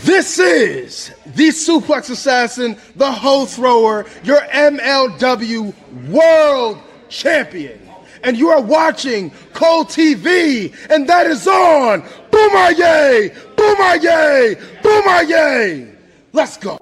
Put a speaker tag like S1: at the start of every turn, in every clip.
S1: This is the Suplex Assassin, the Hoe Thrower, your MLW World Champion. And you are watching Cole TV, and that is on Boomerang! Boomerang! Boomerang! Let's go.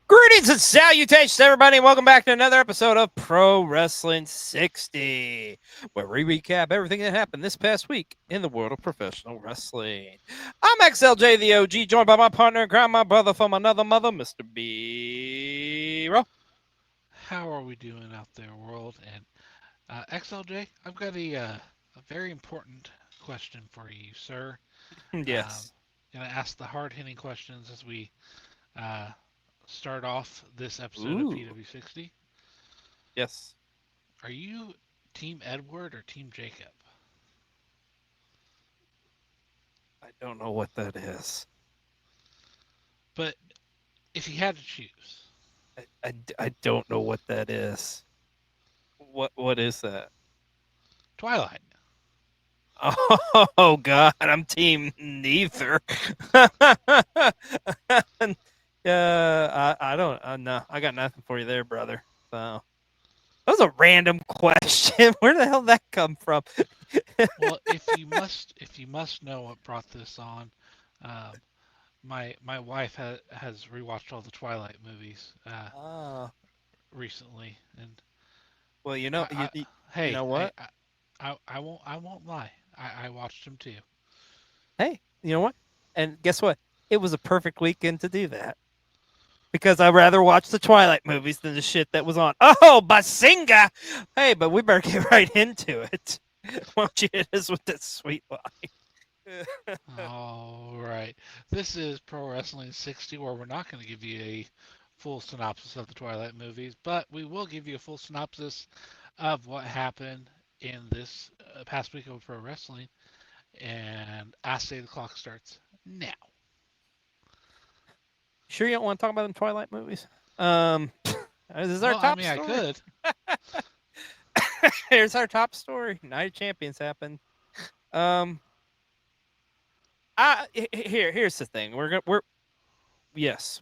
S2: Greetings and salutations, everybody, and welcome back to another episode of Pro Wrestling 60, where we recap everything that happened this past week in the world of professional wrestling. I'm Xlj the Og, joined by my partner in crime, my brother from another mother, Mr. B-Roll.
S3: How are we doing out there, world? And XLJ, I've got a very important question for you, sir.
S2: Yes.
S3: Gonna ask the hard-hitting questions as we start off this episode of PW60.
S2: Yes.
S3: Are you Team Edward or Team Jacob?
S2: I don't know what that is.
S3: But if you had to choose.
S2: I don't know what that is. What is that?
S3: Twilight.
S2: Oh, God, I'm Team neither. I don't no, I got nothing for you there, brother. So that was a random question. Where the hell did that come from?
S3: Well, if you must know what brought this on, my wife has rewatched all the Twilight movies recently, and
S2: well, you know,
S3: hey,
S2: you know what?
S3: I won't lie. I watched them too.
S2: Hey, you know what? And guess what? It was a perfect weekend to do that. Because I'd rather watch the Twilight movies than the shit that was on. Oh, Basinga! Hey, but we better get right into it. Why don't you hit us with that sweet line?
S3: All right. This is Pro Wrestling 60, where we're not going to give you a full synopsis of the Twilight movies, but we will give you a full synopsis of what happened in this past week of Pro Wrestling. And I say the clock starts now.
S2: Sure you don't want to talk about them Twilight movies? This is our top story.
S3: I could.
S2: Here's our top story. Night of Champions happened. Here's the thing. We're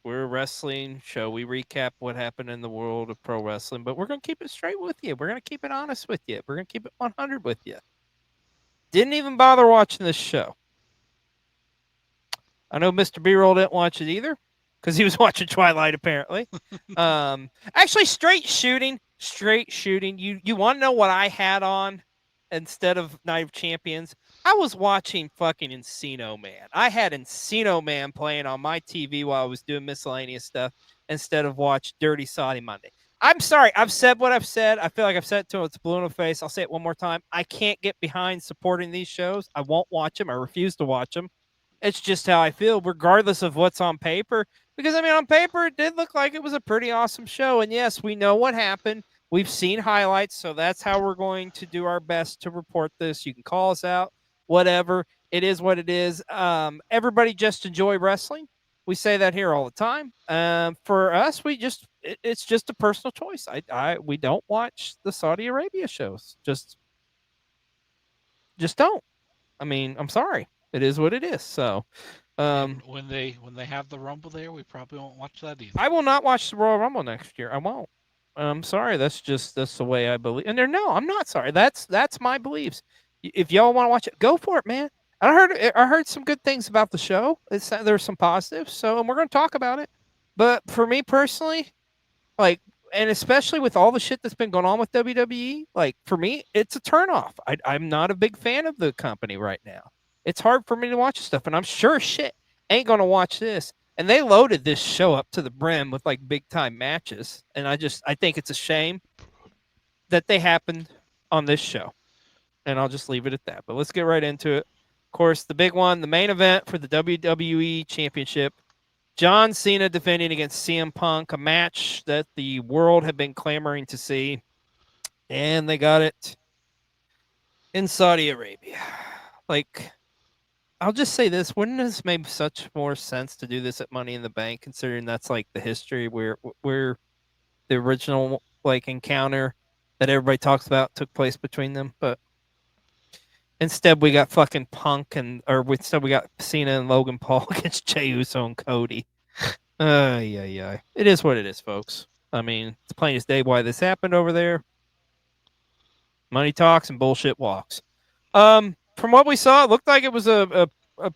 S2: a wrestling show. We recap what happened in the world of pro wrestling, but we're gonna keep it straight with you. We're gonna keep it honest with you. We're gonna keep it 100 with you. Didn't even bother watching this show. I know Mr. B-Roll didn't watch it either, because he was watching Twilight, apparently. Actually, straight shooting. You want to know what I had on instead of Night of Champions? I was watching fucking Encino Man. I had Encino Man playing on my TV while I was doing miscellaneous stuff instead of watch Dirty Saudi Monday. I'm sorry. I've said what I've said. I feel like I've said it till it's blue in the face. I'll say it one more time. I can't get behind supporting these shows. I won't watch them. I refuse to watch them. It's just how I feel, regardless of what's on paper. Because, I mean, on paper, it did look like it was a pretty awesome show. And, yes, we know what happened. We've seen highlights, so that's how we're going to do our best to report this. You can call us out, whatever. It is what it is. Everybody just enjoy wrestling. We say that here all the time. For us, it's just a personal choice. We don't watch the Saudi Arabia shows. Just don't. I mean, I'm sorry. It is what it is. So,
S3: when they have the Rumble there, we probably won't watch that either.
S2: I will not watch the Royal Rumble next year. I won't. I'm sorry. That's the way I believe. And no, I'm not sorry. That's my beliefs. If y'all want to watch it, go for it, man. I heard some good things about the show. There's some positives, so and we're going to talk about it. But for me personally, like, and especially with all the shit that's been going on with WWE, like for me, it's a turnoff. I'm not a big fan of the company right now. It's hard for me to watch stuff, and I'm sure shit ain't gonna watch this. And they loaded this show up to the brim with like big time matches, and I think it's a shame that they happened on this show. And I'll just leave it at that. But let's get right into it. Of course, the big one, the main event for the WWE Championship. John Cena defending against CM Punk, a match that the world had been clamoring to see, and they got it in Saudi Arabia. Like, I'll just say this: wouldn't this make such more sense to do this at Money in the Bank, considering that's like the history where the original like encounter that everybody talks about took place between them? But instead, we got fucking Punk instead we got Cena and Logan Paul against Jey Uso and Cody. Yeah. It is what it is, folks. I mean, it's plain as day why this happened over there. Money talks and bullshit walks. From what we saw, it looked like it was a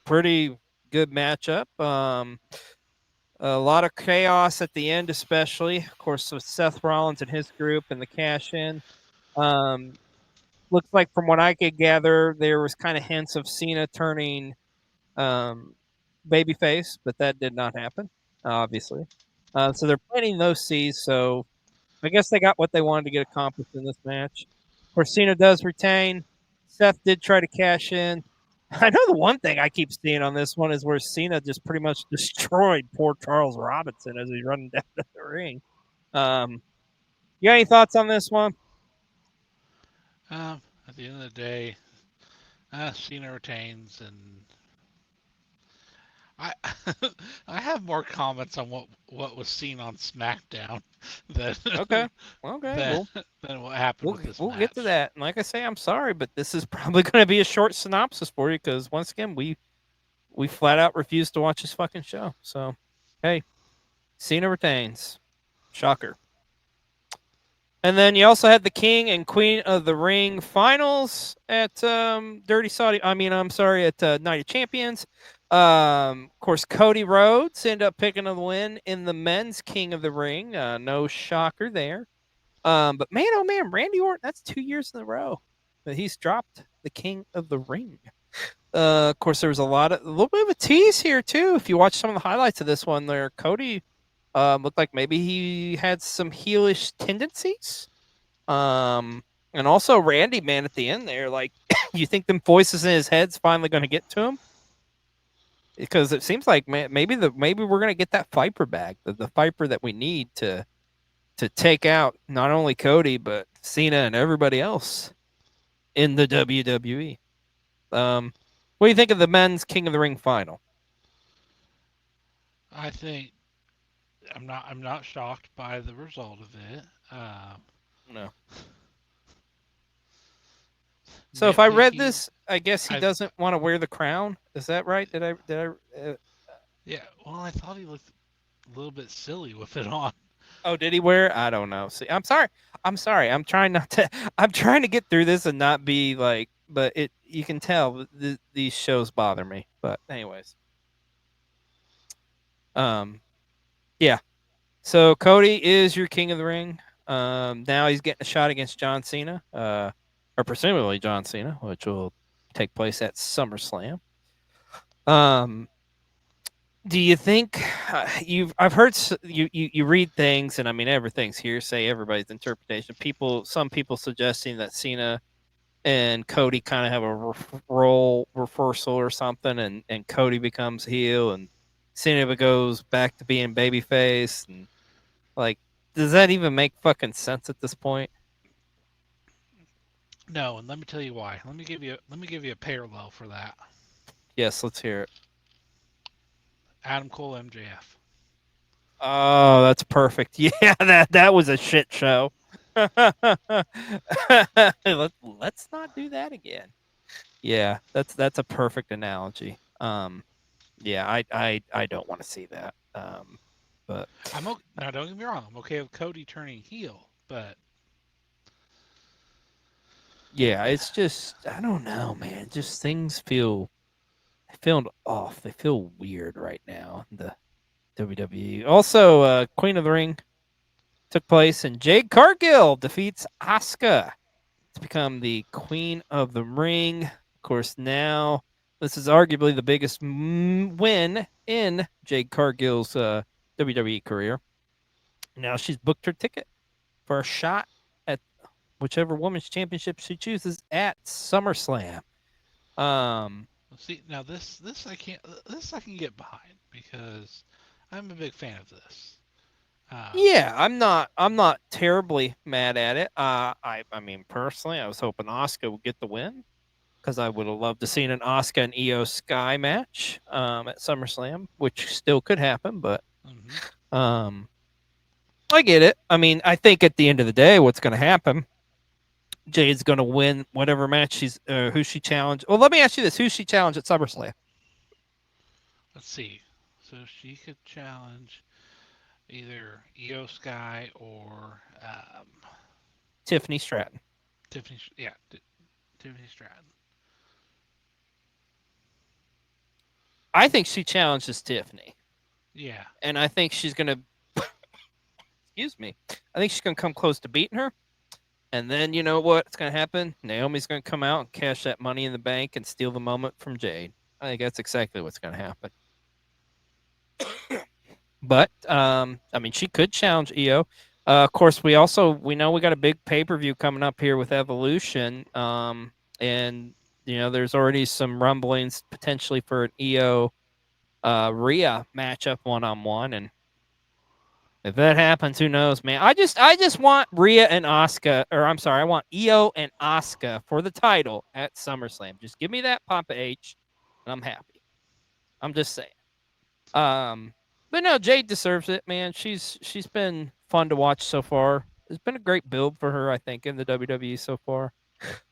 S2: pretty good matchup. A lot of chaos at the end, especially, of course, with Seth Rollins and his group and the cash in. Um, looks like from what I could gather, there was kind of hints of Cena turning um, babyface, but that did not happen, obviously. So they're planting those seeds. So I guess they got what they wanted to get accomplished in this match. Of course, Cena does retain. Seth did try to cash in. I know the one thing I keep seeing on this one is where Cena just pretty much destroyed poor Charles Robinson as he's running down to the ring. Um, you got any thoughts on this one?
S3: At the end of the day, Cena retains, and I I have more comments on what was seen on SmackDown than
S2: Okay, okay,
S3: than
S2: well,
S3: than what happened
S2: we'll
S3: with this
S2: we'll get to
S3: match.
S2: that. And like I say, I'm sorry, but this is probably going to be a short synopsis for you because once again, we flat out refuse to watch this fucking show. So, hey, Cena retains. Shocker. And then you also had the King and Queen of the Ring finals at Dirty Saudi. I mean, I'm sorry, at Night of Champions. Of course, Cody Rhodes ended up picking up the win in the men's King of the Ring. No shocker there. But man, oh man, Randy Orton, that's 2 years in a row that he's dropped the King of the Ring. Of course, there was a little bit of a tease here too. If you watch some of the highlights of this one, there, Cody looked like maybe he had some heelish tendencies. And also Randy, man, at the end there, like, you think them voices in his head's finally going to get to him? Because it seems like maybe we're going to get that Viper back, the Viper that we need to take out not only Cody but Cena and everybody else in the WWE. What do you think of the men's King of the Ring final?
S3: I think I'm not shocked by the result of it.
S2: No. So if I read
S3: Nitpicking,
S2: this, I guess he
S3: I
S2: doesn't want to wear the crown. Is that right?
S3: yeah. Well, I thought he looked a little bit silly with it on.
S2: Oh, did he wear it? I don't know. See, I'm sorry. I'm sorry. I'm trying not to. I'm trying to get through this and not be like. But it. You can tell these shows bother me. But anyways. Um. Yeah. So Cody is your King of the Ring. Now he's getting a shot against John Cena. Or presumably John Cena, which will take place at SummerSlam. Um. Do you think I've heard you read things, and I mean everything's hearsay, everybody's interpretation. Some people suggesting that Cena and Cody kind of have a role reversal or something, and Cody becomes heel, and Cena goes back to being babyface, and like, does that even make fucking sense at this point?
S3: No, and let me tell you why. Let me give you a parallel for that.
S2: Yes, let's hear it.
S3: Adam Cole, MJF.
S2: Oh, that's perfect. Yeah, that was a shit show. Let's not do that again. Yeah, that's a perfect analogy. Yeah, I don't want to see that. But
S3: Now. Don't get me wrong. I'm okay with Cody turning heel, but
S2: yeah, it's just I don't know, man. Just things feel They feel off. They feel weird right now. The WWE. Also, Queen of the Ring took place, and Jade Cargill defeats Asuka to become the Queen of the Ring. Of course, now this is arguably the biggest win in Jade Cargill's WWE career. Now she's booked her ticket for a shot at whichever women's championship she chooses at SummerSlam.
S3: See, now this I can't this I can get behind because I'm a big fan of this.
S2: Yeah, I'm not terribly mad at it. I mean personally, I was hoping Asuka would get the win because I would have loved to seen an Asuka and Io Sky match at SummerSlam, which still could happen, but
S3: Mm-hmm.
S2: I get it. I mean, I think at the end of the day, what's going to happen? Jade's going to win whatever match who she challenged. Well, let me ask you this: who she challenged at SummerSlam?
S3: Let's see. So she could challenge either Io Sky or
S2: Tiffany Stratton.
S3: Tiffany. Yeah, Tiffany Stratton.
S2: I think she challenges Tiffany.
S3: Yeah.
S2: And I think she's going to. Excuse me. I think she's going to come close to beating her. And then you know what's going to happen? Naomi's going to come out and cash that money in the bank and steal the moment from Jade. I think that's exactly what's going to happen. But I mean, she could challenge Io. Of course, we know we got a big pay-per-view coming up here with Evolution. And there's already some rumblings potentially for an Io Rhea matchup one-on-one, and if that happens, who knows, man? I just want Rhea and Asuka, or I'm sorry, I want Io and Asuka for the title at SummerSlam. Just give me that Papa H, and I'm happy. I'm just saying. But no, Jade deserves it, man. She's been fun to watch so far. It's been a great build for her, I think, in the WWE so far.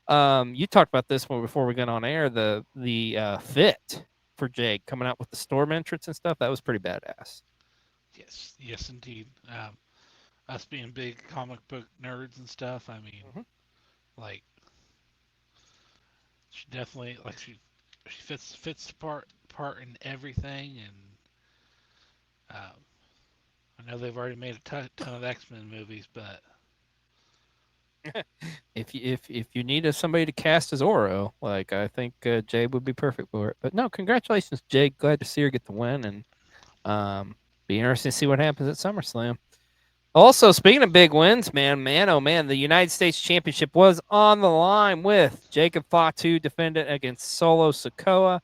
S2: You talked about this one before we got on air. The fit for Jade coming out with the storm entrance and stuff. That was pretty badass.
S3: Yes, indeed. Us being big comic book nerds and stuff. I mean, like she definitely she fits the part in everything, and I know they've already made a ton of X-Men movies, but
S2: if you need somebody to cast as Oro, like I think Jade would be perfect for it. But no, congratulations, Jade. Glad to see her get the win, and be interesting to see what happens at SummerSlam. Also, speaking of big wins, man, oh man, the United States Championship was on the line with Jacob Fatu defending against Solo Sikoa.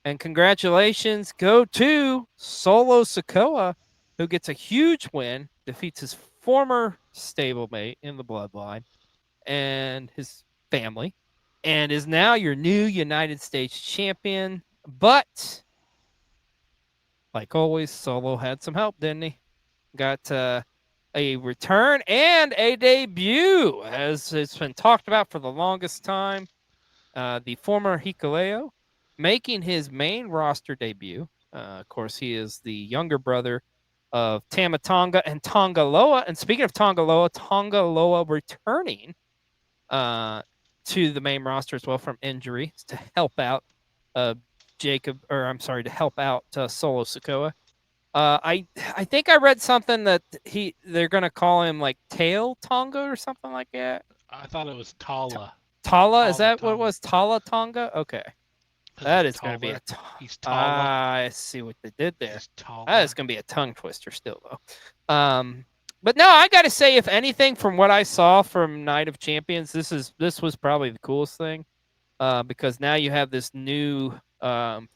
S2: And congratulations go to Solo Sikoa, who gets a huge win, defeats his former stablemate in the Bloodline and his family, and is now your new United States champion. But, like always, Solo had some help, didn't he? Got a return and a debut, as it's been talked about for the longest time. The former Hikuleo making his main roster debut. Of course, he is the younger brother of Tama Tonga and Tonga Loa. And speaking of Tonga Loa returning to the main roster as well from injury to help out to help out Solo Sikoa. I think I read something that they're gonna call him like Tail Tonga or something like that.
S3: I thought it was Tala.
S2: Tala, is that what it was? Tala Tonga? Okay. That is going to be
S3: He's Tala.
S2: I see what they did there.
S3: He's taller.
S2: That is going to be a tongue twister still, though. But no, I got to say, if anything, from what I saw from Night of Champions, this was probably the coolest thing, because now you have this new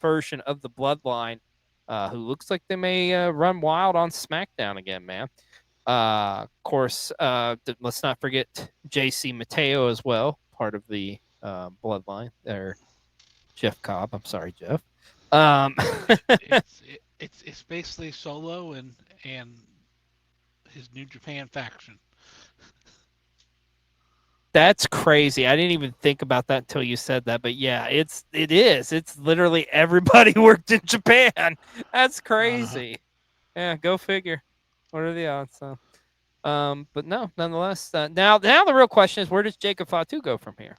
S2: version of the Bloodline, who looks like they may run wild on SmackDown again, man. Of course, let's not forget JC Mateo as well, part of the Bloodline there. Jeff Cobb. I'm sorry, Jeff.
S3: It's basically Solo and his New Japan faction.
S2: That's crazy. I didn't even think about that until you said that. But yeah, it is. It's literally everybody worked in Japan. That's crazy. Yeah, go figure. What are the odds? But no, nonetheless. Now the real question is, where does Jacob Fatu go from here?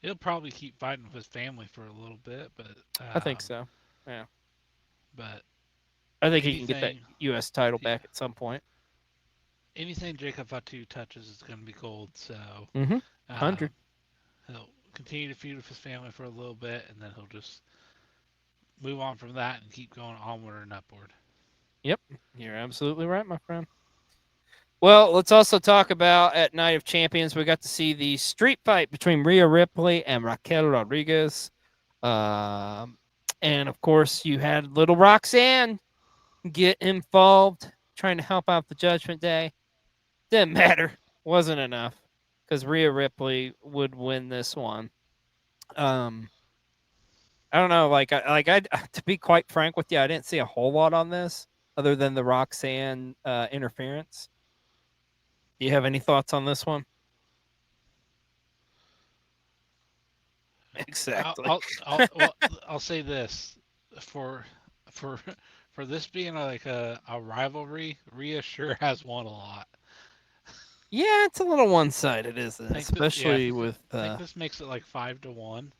S3: He'll probably keep fighting with his family for a little bit, but
S2: I think so. Yeah.
S3: but
S2: I think he can get that
S3: anything,
S2: U.S. title
S3: yeah,
S2: back at some point.
S3: anything Jacob Fatu touches is going to be gold. So
S2: Mm-hmm.
S3: um,
S2: 100.
S3: he'll continue to feud with his family for a little bit, and then he'll just move on from that and keep going onward and upward.
S2: Yep. You're absolutely right, my friend. Well, let's also talk about at Night of Champions. We got to see the street fight between Rhea Ripley and Raquel Rodriguez. Um, and of course, you had little Roxanne get involved trying to help out the Judgment Day. Didn't matter. Wasn't enough because Rhea Ripley would win this one. Um, I don't know. I to be quite frank with you, I didn't see a whole lot on this other than the Roxanne interference. Do you have any thoughts on this one?
S3: I'll
S2: Exactly.
S3: I'll I'll, well, I'll say this for for for this being like a rivalry, Rhea sure has won a lot.
S2: Yeah, it's a little one-sided, isn't it?
S3: I think that yeah,
S2: Especially with
S3: I think this makes it like 5-1.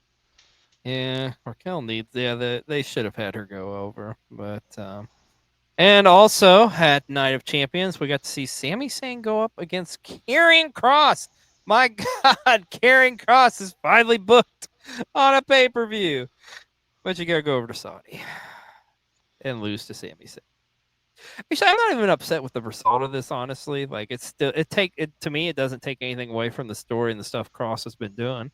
S2: yeah, Raquel needs they should have had her go over, but and also at Night of Champions, we got to see Sami Zayn go up against Karrion Kross. My God, Karrion Kross is finally booked on a pay-per-view, but you gotta go over to Saudi and lose to Sami Zayn. Actually, I'm not even upset with the result of this, honestly. Like, it's still it to me. It doesn't take anything away from the story and the stuff Cross has been doing.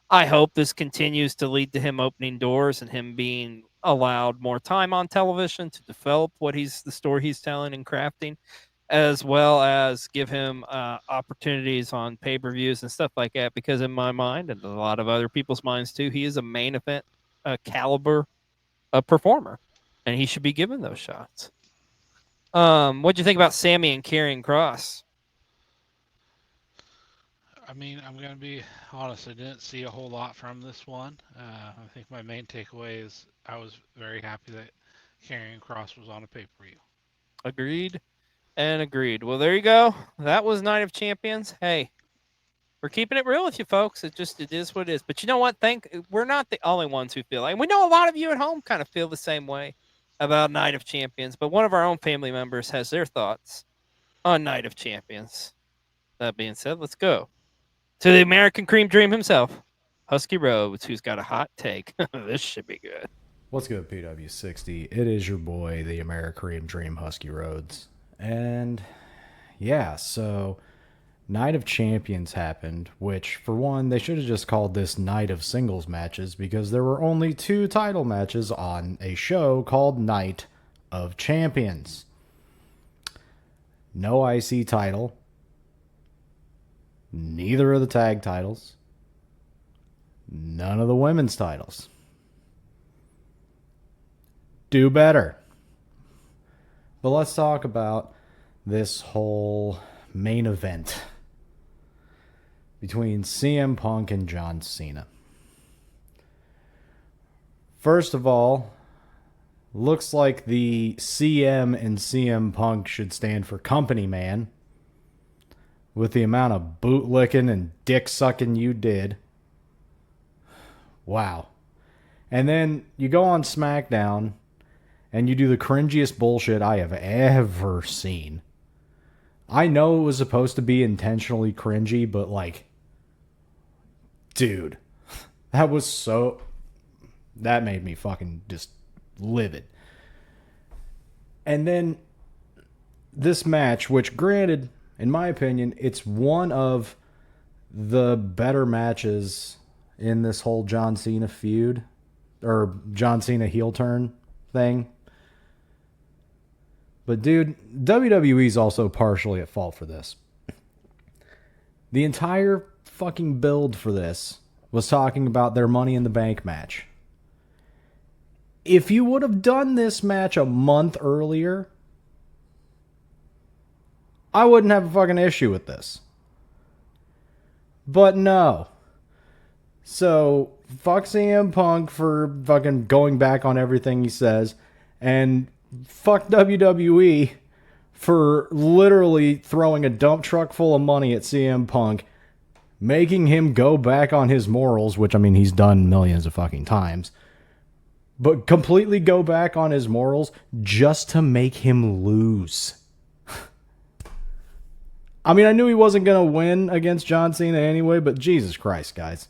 S2: I hope this continues to lead to him opening doors and him being allowed more time on television to develop the story he's telling and crafting, as well as give him opportunities on pay-per-views and stuff like that. Because in my mind, and a lot of other people's minds too, he is a main event caliber performer, and he should be given those shots. What'd you think about Sammy and Karrion Kross?
S3: I mean, I'm gonna be honest. I didn't see a whole lot from this one. I think my main takeaway is I was very happy that Karrion Kross was on a pay-per-view.
S2: Agreed and agreed. Well, there you go. That was Night of Champions. Hey, we're keeping it real with you folks. It is what it is. But you know what? We're not the only ones who feel like. We know a lot of you at home kind of feel the same way about Night of Champions. But one of our own family members has their thoughts on Night of Champions. That being said, let's go to the American Cream Dream himself, Husky Rhodes, who's got a hot take. This should be good.
S4: What's good, PW60? It is your boy, the American Dream Husky Rhodes. And yeah, so Night of Champions happened, which, for one, they should have just called this Night of Singles Matches because there were only 2 title matches on a show called Night of Champions. No IC title, neither of the tag titles, none of the women's titles. Do better. But let's talk about this whole main event between CM Punk and John Cena. First of all, looks like the CM and CM Punk should stand for company man with the amount of bootlicking and dick sucking you did. Wow. And then you go on SmackDown and you do the cringiest bullshit I have ever seen. I know it was supposed to be intentionally cringy, but like, dude, that made me fucking just livid. And then this match, which granted, in my opinion, it's one of the better matches in this whole John Cena feud, or John Cena heel turn thing. But dude, WWE's also partially at fault for this. The entire fucking build for this was talking about their Money in the Bank match. If you would have done this match a month earlier, I wouldn't have a fucking issue with this. But no. So, fuck CM Punk for fucking going back on everything he says, and fuck WWE for literally throwing a dump truck full of money at CM Punk making him go back on his morals, which I mean he's done millions of fucking times, but completely go back on his morals just to make him lose. I mean, I knew he wasn't going to win against John Cena anyway, but Jesus Christ, guys.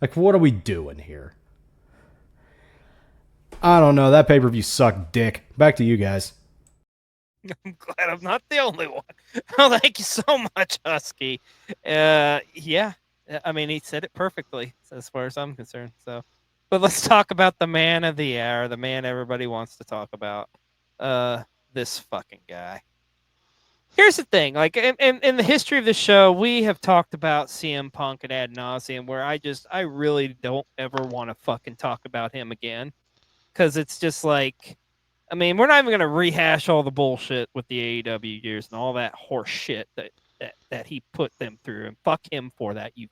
S4: Like, what are we doing here? I don't know. That pay-per-view sucked dick. Back to you guys.
S2: I'm glad I'm not the only one. Oh, thank you so much, Husky. Yeah, I mean, he said it perfectly as far as I'm concerned. So, but let's talk about the man of the hour, the man everybody wants to talk about. This fucking guy. Here's the thing, like in the history of the show, we have talked about CM Punk ad nauseum, where I really don't ever want to fucking talk about him again, because it's just like, I mean, we're not even gonna rehash all the bullshit with the AEW years and all that horse shit that he put them through, and fuck him for that, you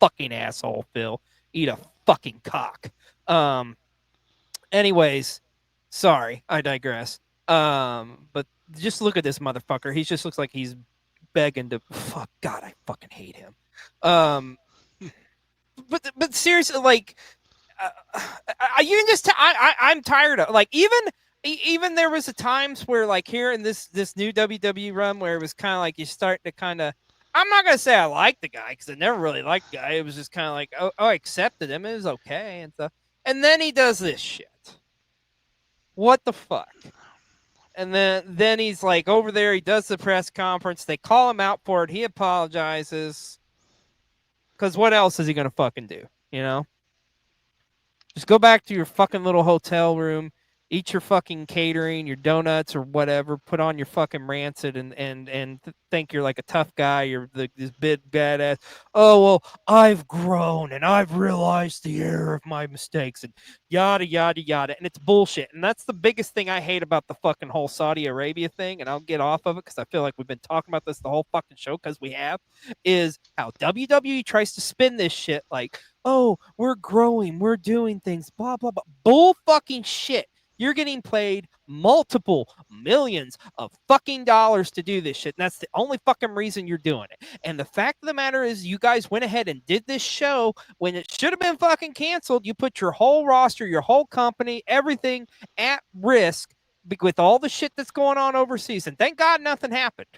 S2: fucking asshole, Phil. Eat a fucking cock. Anyways, sorry, I digress. But just look at this motherfucker. He just looks like he's begging to fuck. God, I fucking hate him. But seriously, like, you can just I'm tired of, like, even there was a times where, like, here in this new WWE run, where it was kind of like you start to kind of, I'm not gonna say I liked the guy, because I never really liked the guy. It was just kind of like, oh, I accepted him. It was okay and stuff. And then he does this shit. What the fuck? And then he's like over there. He does the press conference. They call him out for it. He apologizes. Because what else is he gonna fucking do? You know? Just go back to your fucking little hotel room, eat your fucking catering, your donuts or whatever, put on your fucking rancid and think you're like a tough guy, you're this big badass. Oh, well, I've grown and I've realized the error of my mistakes and yada, yada, yada. And it's bullshit. And that's the biggest thing I hate about the fucking whole Saudi Arabia thing, and I'll get off of it because I feel like we've been talking about this the whole fucking show, because we have, is how WWE tries to spin this shit like, oh, we're growing, we're doing things, blah, blah, blah. Bull fucking shit. You're getting paid multiple millions of fucking dollars to do this shit. And that's the only fucking reason you're doing it. And the fact of the matter is, you guys went ahead and did this show when it should have been fucking canceled. You put your whole roster, your whole company, everything at risk with all the shit that's going on overseas. And thank God nothing happened.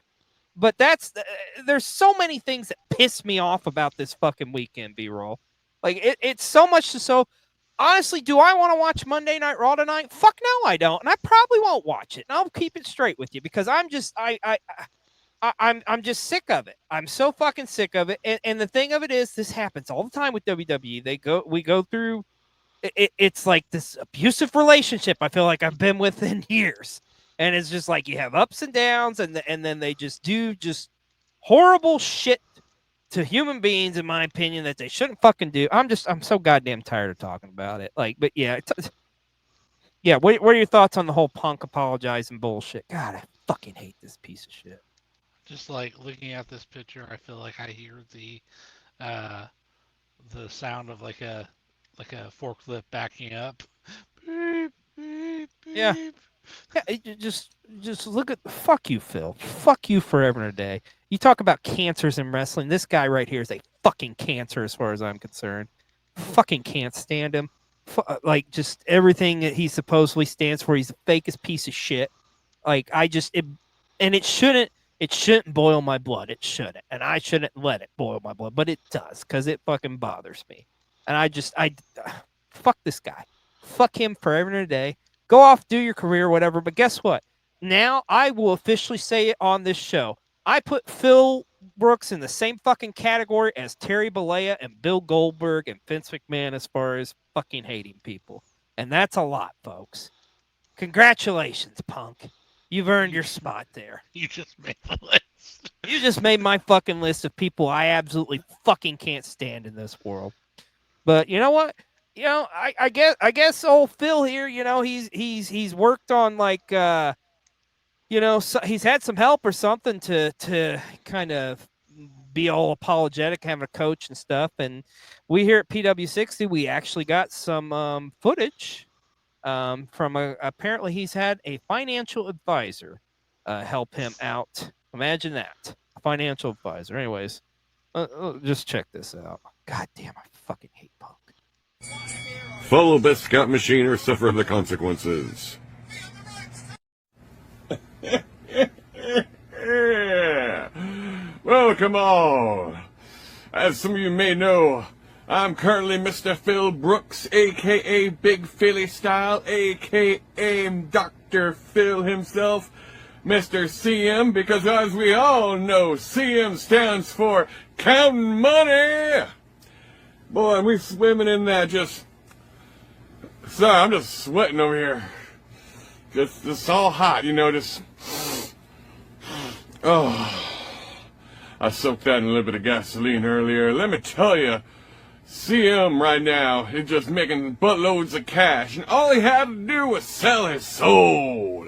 S2: But there's so many things that piss me off about this fucking weekend, B-roll. Like, it's so much so. Honestly, do I want to watch Monday Night Raw tonight? Fuck no, I don't, and I probably won't watch it. And I'll keep it straight with you, because I'm just I'm just sick of it. I'm so fucking sick of it. And the thing of it is, this happens all the time with WWE. We go through. It's like this abusive relationship I feel like I've been with in years, and it's just like you have ups and downs, and then they just do just horrible shit to human beings, in my opinion, that they shouldn't fucking do. I'm so goddamn tired of talking about it. Like, but yeah, yeah. What are your thoughts on the whole Punk apologizing bullshit? God, I fucking hate this piece of shit.
S3: Just like looking at this picture, I feel like I hear the sound of like a forklift backing up. Beep, beep, beep.
S2: Yeah. Yeah, just look at, fuck you, Phil. Fuck you forever and a day. You talk about cancers in wrestling. This guy right here is a fucking cancer as far as I'm concerned. Fucking can't stand him. Like, just everything that he supposedly stands for, he's the fakest piece of shit. Like, it shouldn't boil my blood. It shouldn't. And I shouldn't let it boil my blood, but it does, because it fucking bothers me. And fuck this guy. Fuck him forever and a day. Go off, do your career, whatever. But guess what? Now I will officially say it on this show. I put Phil Brooks in the same fucking category as Terry Bollea and Bill Goldberg and Vince McMahon as far as fucking hating people. And that's a lot, folks. Congratulations, Punk. You've earned your spot there.
S3: You just made the list.
S2: You just made my fucking list of people I absolutely fucking can't stand in this world. But you know what? You know, I guess old Phil here, you know, he's worked on, like, you know, so he's had some help or something to kind of be all apologetic, having a coach and stuff. And we here at PW60, we actually got some footage from apparently he's had a financial advisor help him out. Imagine that, a financial advisor. Anyways, Just check this out. God damn, I fucking hate Punk.
S5: Follow Best Scout Machine or suffer the consequences. Welcome all. As some of you may know, I'm currently Mr. Phil Brooks, a.k.a. Big Philly Style, a.k.a. Dr. Phil himself, Mr. CM, because as we all know, CM stands for Counting Money. Boy, we swimming in that just... Sorry, I'm just sweating over here. Just all hot, you know, just... Oh... I soaked that in a little bit of gasoline earlier. Let me tell you, CM right now is just making buttloads of cash, and all he had to do was sell his soul.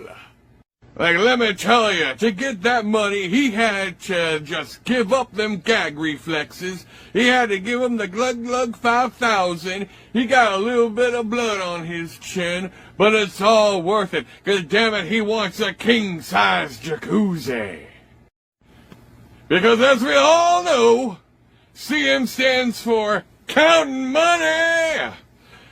S5: Like, let me tell you, to get that money, he had to just give up them gag reflexes. He had to give him the Glug Glug 5000. He got a little bit of blood on his chin, but it's all worth it, because damn it, he wants a king-size jacuzzi. Because as we all know, CM stands for Counting Money.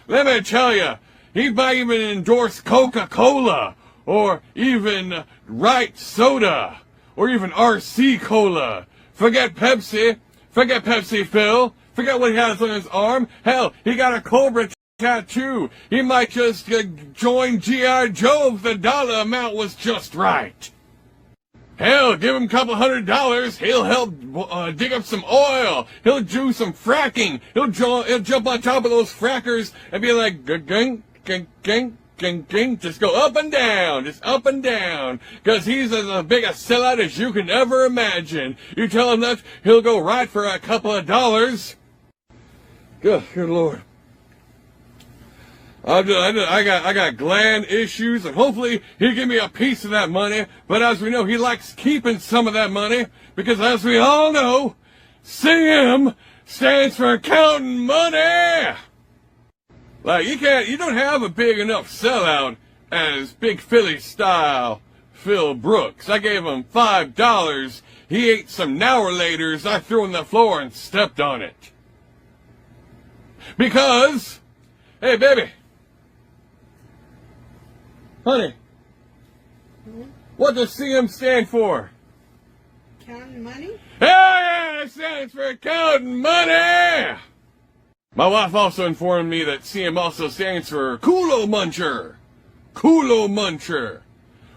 S5: Let me tell you, he might even endorse Coca-Cola, or even Right Soda, or even RC Cola. Forget Pepsi, Phil. Forget what he has on his arm. Hell, he got a Cobra tattoo. He might just join G.I. Joe if the dollar amount was just right. Hell, give him a couple $100. He'll help dig up some oil. He'll do some fracking. He'll jump on top of those frackers and be like, gang, gang, gang, gang, gang. Just go up and down, just up and down. Because he's as big a sellout as you can ever imagine. You tell him that, he'll go right for a couple of dollars. Good Lord. I got gland issues, and hopefully he'll give me a piece of that money. But as we know, he likes keeping some of that money, because as we all know, CM stands for Counting Money. Like, you don't have a big enough sellout as Big Philly Style Phil Brooks. I gave him $5. He ate some now-or-laters I threw on the floor and stepped on it. Because, hey baby, honey, what does CM stand for?
S6: Counting money?
S5: Hell yeah, it stands for Counting Money! My wife also informed me that CM also stands for Kulo Muncher. Kulo Muncher.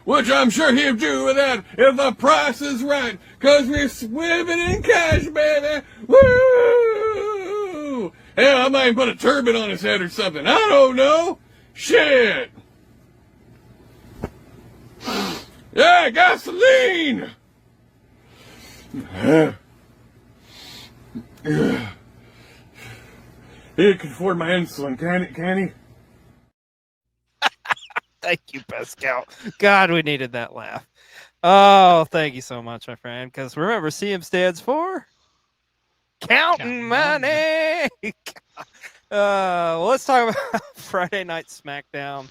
S5: Which I'm sure he'd do with that if the price is right, because we're swimming in cash, baby! Woo! Hell, I might even put a turban on his head or something. I don't know. Shit! Yeah, gasoline! He can afford my insulin, can he?
S2: Thank you, Pascal. God, we needed that laugh. Oh, thank you so much, my friend. Because remember, CM stands for Counting Money. Well, let's talk about Friday Night SmackDown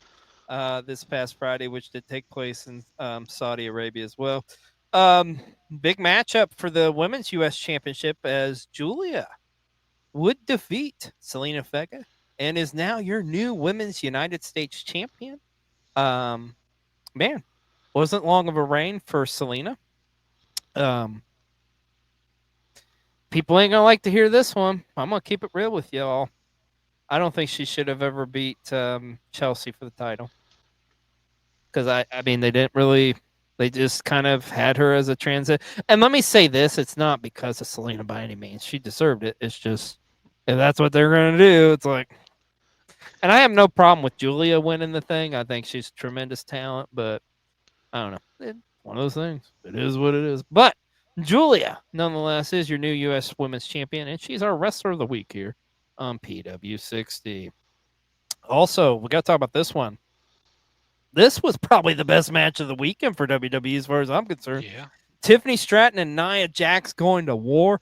S2: this past Friday, which did take place in Saudi Arabia as well. Big matchup for the Women's U.S. Championship as Julia would defeat Selena Vega and is now your new Women's United States Champion. Man, wasn't long of a reign for Selena. People ain't gonna like to hear this one. I'm gonna keep it real with y'all. I don't think she should have ever beat Chelsea for the title, because I mean they didn't really. They just kind of had her as a transit. And let me say this: it's not because of Selena by any means. She deserved it. It's just if that's what they're gonna do, it's like. And I have no problem with Julia winning the thing. I think she's tremendous talent, but I don't know. It's one of those things. It is what it is. But Julia, nonetheless, is your new U.S. Women's Champion, and she's our Wrestler of the Week here on PW60. Also, we got to talk about this one. This was probably the best match of the weekend for WWE as far as I'm concerned.
S3: Yeah.
S2: Tiffany Stratton and Nia Jax going to war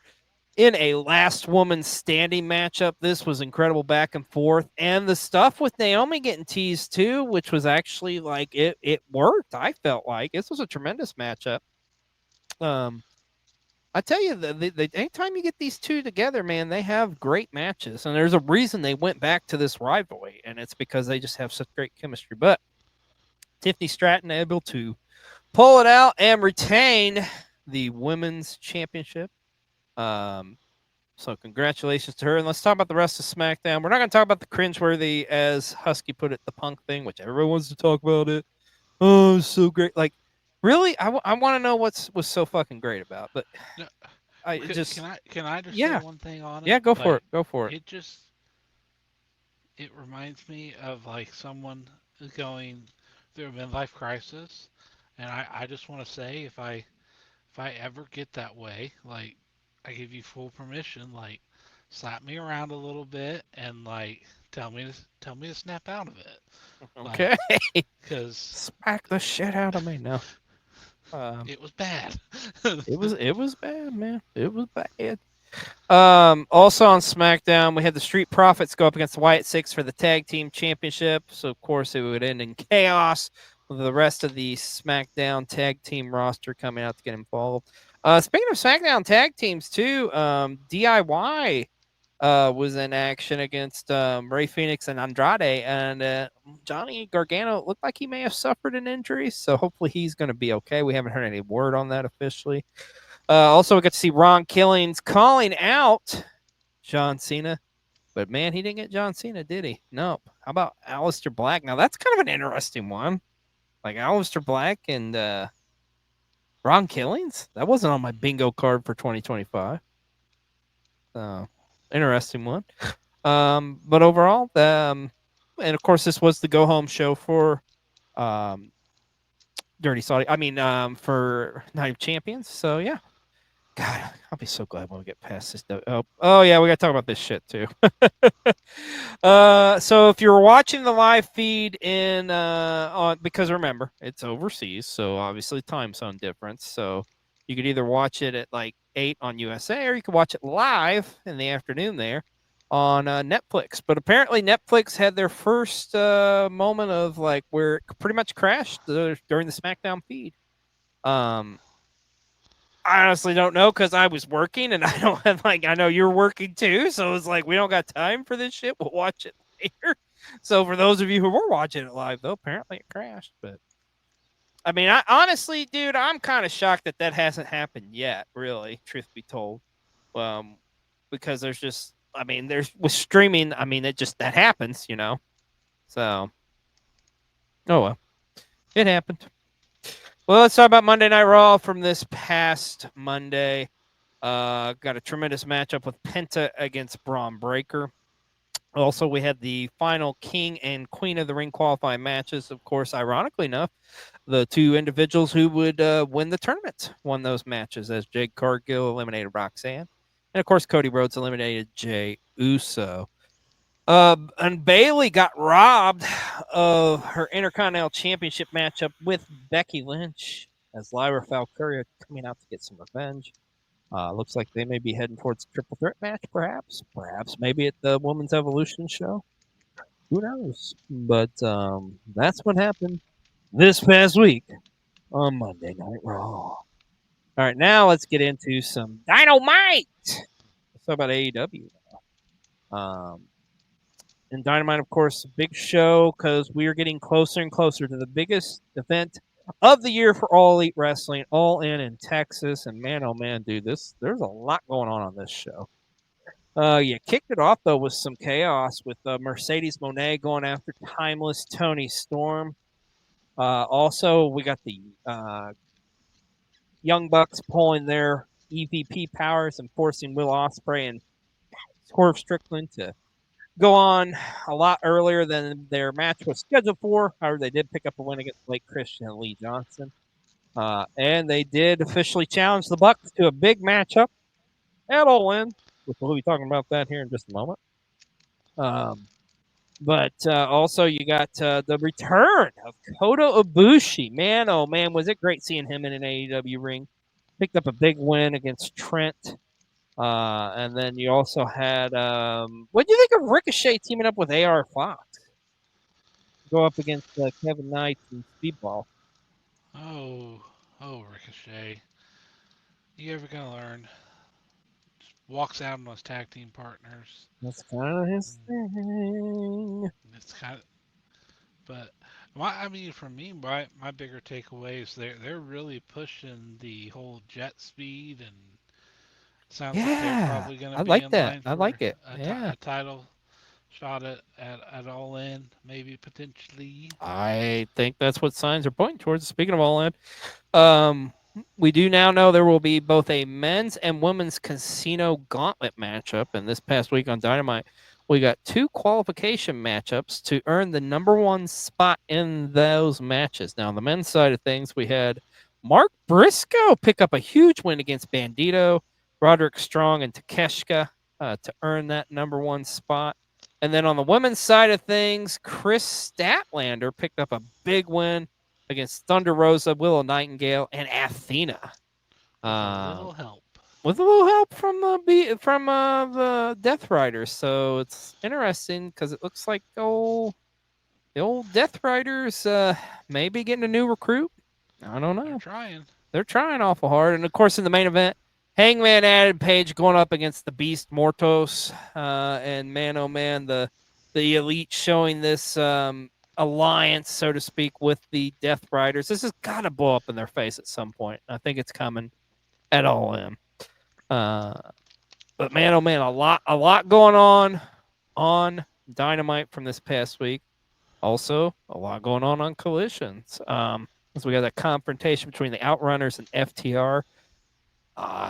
S2: in a last woman standing matchup. This was incredible back and forth. And the stuff with Naomi getting teased too, which was actually like it worked. I felt like this was a tremendous matchup. I tell you, anytime you get these two together, man, they have great matches, and there's a reason they went back to this rivalry, and it's because they just have such great chemistry. But Tiffany Stratton able to pull it out and retain the women's championship. So congratulations to her. And let's talk about the rest of SmackDown. We're not going to talk about the cringeworthy, as Husky put it, the Punk thing, which everyone wants to talk about it. Oh, it's so great. Like, really? I want to know what's so fucking great about. But
S3: No,
S2: I just,
S3: can I just say
S2: yeah,
S3: one thing on it?
S2: yeah, go for
S3: Like
S2: it. Go for it.
S3: it just it reminds me of like someone going through a midlife crisis, and I just want to say if I ever get that way, like I give you full permission, like slap me around a little bit and like tell me to snap out of it,
S2: Okay.
S3: like because
S2: Smack the shit out of me. No. Um,
S3: it was bad.
S2: it was bad, man. It was bad. Also on SmackDown, we had the Street Profits go up against the Wyatt Six for the tag team championship. So of course it would end in chaos with the rest of the SmackDown tag team roster coming out to get involved. Speaking of SmackDown tag teams too, DIY was in action against Ray Phoenix and Andrade, and Johnny Gargano looked like he may have suffered an injury, so hopefully he's going to be okay. We haven't heard any word on that officially. Also, we got to see Ron Killings calling out John Cena, but man, he didn't get John Cena, did he? Nope. How about Aleister Black? Now that's kind of an interesting one. Like Aleister Black and Ron Killings. That wasn't on my bingo card for 2025. So interesting one. But overall, and of course, this was the go home show for um, Dirty Saudi. I mean, for Night of Champions. So yeah, God, I'll be so glad when we get past this. Oh yeah, we got to talk about this shit too. So if you're watching the live feed in on, because remember it's overseas, so obviously time zone difference. So you could either watch it at like 8 on USA, or you could watch it live in the afternoon there on Netflix. But apparently Netflix had their first moment of like where it pretty much crashed during the SmackDown feed. I honestly don't know because I was working and I don't have like I know you're working too, so it's like we don't got time for this shit. We'll watch it later. So for those of you who were watching it live, though, apparently it crashed. But I mean, I honestly, dude, I'm kind of shocked that that hasn't happened yet. Really, truth be told, because there's just, I mean, there's with streaming. I mean, it just that happens, you know. So, oh well, it happened. Well, let's talk about Monday Night Raw from this past Monday. Got a tremendous matchup with Penta against Braun Breaker. Also, we had the final King and Queen of the Ring qualifying matches. Of course, ironically enough, the two individuals who would win the tournament won those matches, as Jade Cargill eliminated Roxanne. And, of course, Cody Rhodes eliminated Jey Uso. And Bayley got robbed of her Intercontinental Championship matchup with Becky Lynch, as Lyra Valkyria coming out to get some revenge. Looks like they may be heading towards a triple threat match, perhaps. Perhaps maybe at the Women's Evolution show. Who knows? But that's what happened this past week on Monday Night Raw. All right, now let's get into some Dynamite. Let's talk about AEW. And Dynamite, of course, big show because we are getting closer and closer to the biggest event of the year for All Elite Wrestling, All In Texas. And man, oh man, dude, there's a lot going on this show. You kicked it off though with some chaos with Mercedes Moné going after Timeless Tony Storm. Also, we got the Young Bucks pulling their EVP powers and forcing Will Ospreay and Swerve Strickland to go on a lot earlier than their match was scheduled for. However, they did pick up a win against Blake Christian and Lee Johnson. And they did officially challenge the Bucks to a big matchup at All In. We'll be talking about that here in just a moment. But also, you got the return of Kota Ibushi. Man, oh man, was it great seeing him in an AEW ring. Picked up a big win against Trent. And then you also had, what do you think of Ricochet teaming up with AR Fox? Go up against Kevin Knight and Speedball.
S3: Oh, Ricochet. You ever gonna learn? Just walks out on his tag team partners.
S2: That's kind of his thing.
S3: It's kind of, but I mean, for me, my bigger takeaways, they're really pushing the whole jet speed, and sounds like they're
S2: Yeah,
S3: probably gonna
S2: I
S3: be
S2: like
S3: in
S2: that.
S3: line
S2: I
S3: for
S2: like it.
S3: a,
S2: Yeah.
S3: a title shot at All In, maybe potentially.
S2: I think that's what signs are pointing towards. Speaking of all in, um, we do now know there will be both a men's and women's casino gauntlet matchup. And this past week on Dynamite, we got two qualification matchups to earn the number one spot in those matches. Now, on the men's side of things, we had Mark Briscoe pick up a huge win against Bandito, Roderick Strong, and Takeshka to earn that number one spot. And then on the women's side of things, Chris Statlander picked up a big win against Thunder Rosa, Willow Nightingale, and Athena.
S3: With a little help.
S2: With a little help from the Death Riders. So it's interesting because it looks like the old Death Riders maybe getting a new recruit. I don't
S3: They're
S2: know.
S3: trying.
S2: They're trying awful hard. And of course, in the main event, Hangman Adam Page going up against the Beast Mortos. And man, oh man, the Elite showing this alliance, so to speak, with the Death Riders. This has got to blow up in their face at some point. I think it's coming at All In. But man, oh man, a lot going on Dynamite from this past week. Also, a lot going on Collisions. So we got that confrontation between the Outrunners and FTR.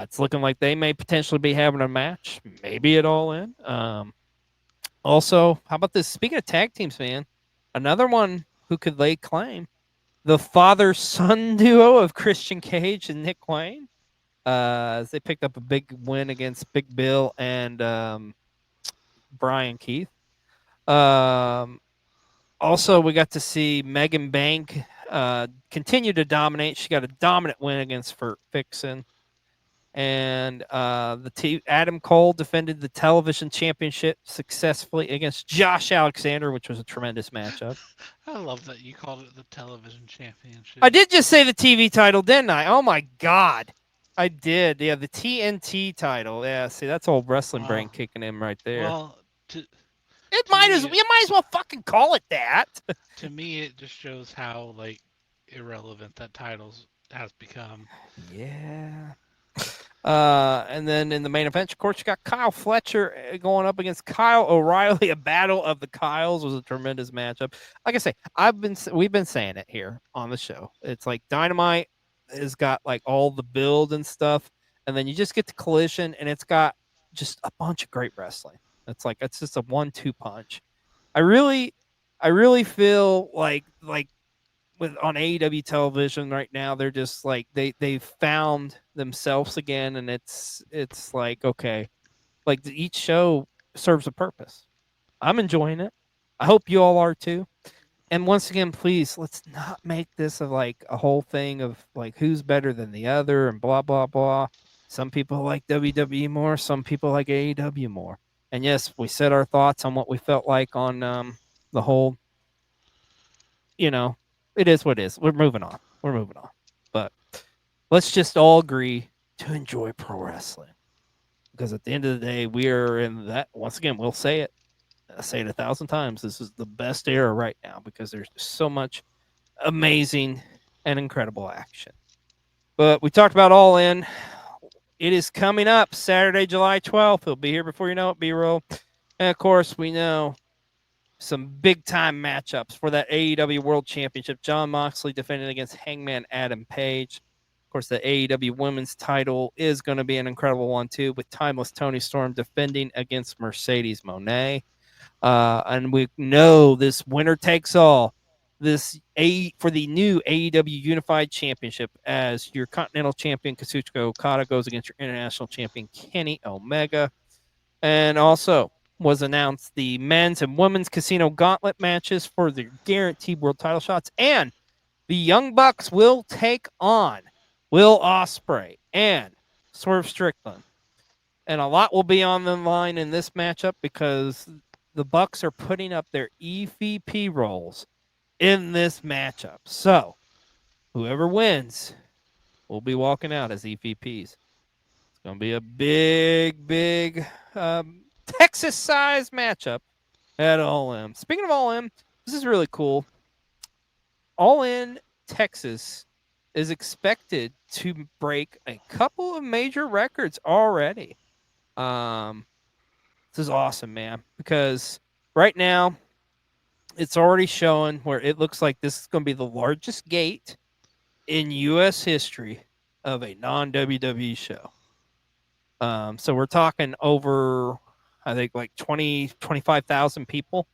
S2: It's looking like they may potentially be having a match, maybe it All In. Also, how about this? Speaking of tag teams, man, another one who could lay claim: the father-son duo of Christian Cage and Nick Wayne. As they picked up a big win against Big Bill and Brian Keith. Also, we got to see Megan Bank continue to dominate. She got a dominant win against Fixin. And Adam Cole defended the television championship successfully against Josh Alexander, which was a tremendous matchup.
S3: I love that you called it the television championship.
S2: I did just say the TV title, didn't I? Oh my God. I did. Yeah, the TNT title. Yeah, see, that's old wrestling brain kicking in right there.
S3: Well,
S2: you might as well fucking call it that.
S3: To me, it just shows how like irrelevant that title has become.
S2: Yeah. And then in the main event, of course, you got Kyle Fletcher going up against Kyle O'Reilly. A battle of the Kyles was a tremendous matchup. Like I say, we've been saying it here on the show. It's like Dynamite has got like all the build and stuff, and then you just get to Collision, and it's got just a bunch of great wrestling. It's just a 1-2 punch. I really feel like with on AEW television right now, they're just like they've found themselves again, and it's like, okay, like each show serves a purpose. I'm enjoying it. I hope you all are too. And once again, please, let's not make this like a whole thing of like who's better than the other and blah blah blah. Some people like WWE more, some people like AEW more. And yes, we said our thoughts on what we felt like on the whole, it is what it is. We're moving on. But let's just all agree to enjoy pro wrestling. Because at the end of the day, we are in that. Once again, we'll say it. I say it 1,000 times. This is the best era right now because there's so much amazing and incredible action. But we talked about All In. It is coming up Saturday, July 12th. It'll be here before you know it, B-roll. And, of course, we know some big-time matchups for that AEW World Championship. Jon Moxley defending against Hangman Adam Page. Of course, the AEW Women's title is going to be an incredible one, too, with Timeless Toni Storm defending against Mercedes Moné. And we know this winner takes all. For the new AEW Unified Championship, as your Continental Champion Kazuchika Okada goes against your International Champion Kenny Omega. And also was announced the men's and women's casino gauntlet matches for the guaranteed world title shots. And the Young Bucks will take on Will Ospreay and Swerve Strickland. And a lot will be on the line in this matchup because the Bucks are putting up their EVP roles in this matchup. So whoever wins will be walking out as EVPs. going to be a big Texas-sized matchup at All In. Speaking of All In, this is really cool. All In Texas is expected to break a couple of major records already. This is awesome, man, because right now it's already showing where it looks like this is going to be the largest gate in U.S. history of a non-WWE show. So we're talking over, I think, like 25,000 people.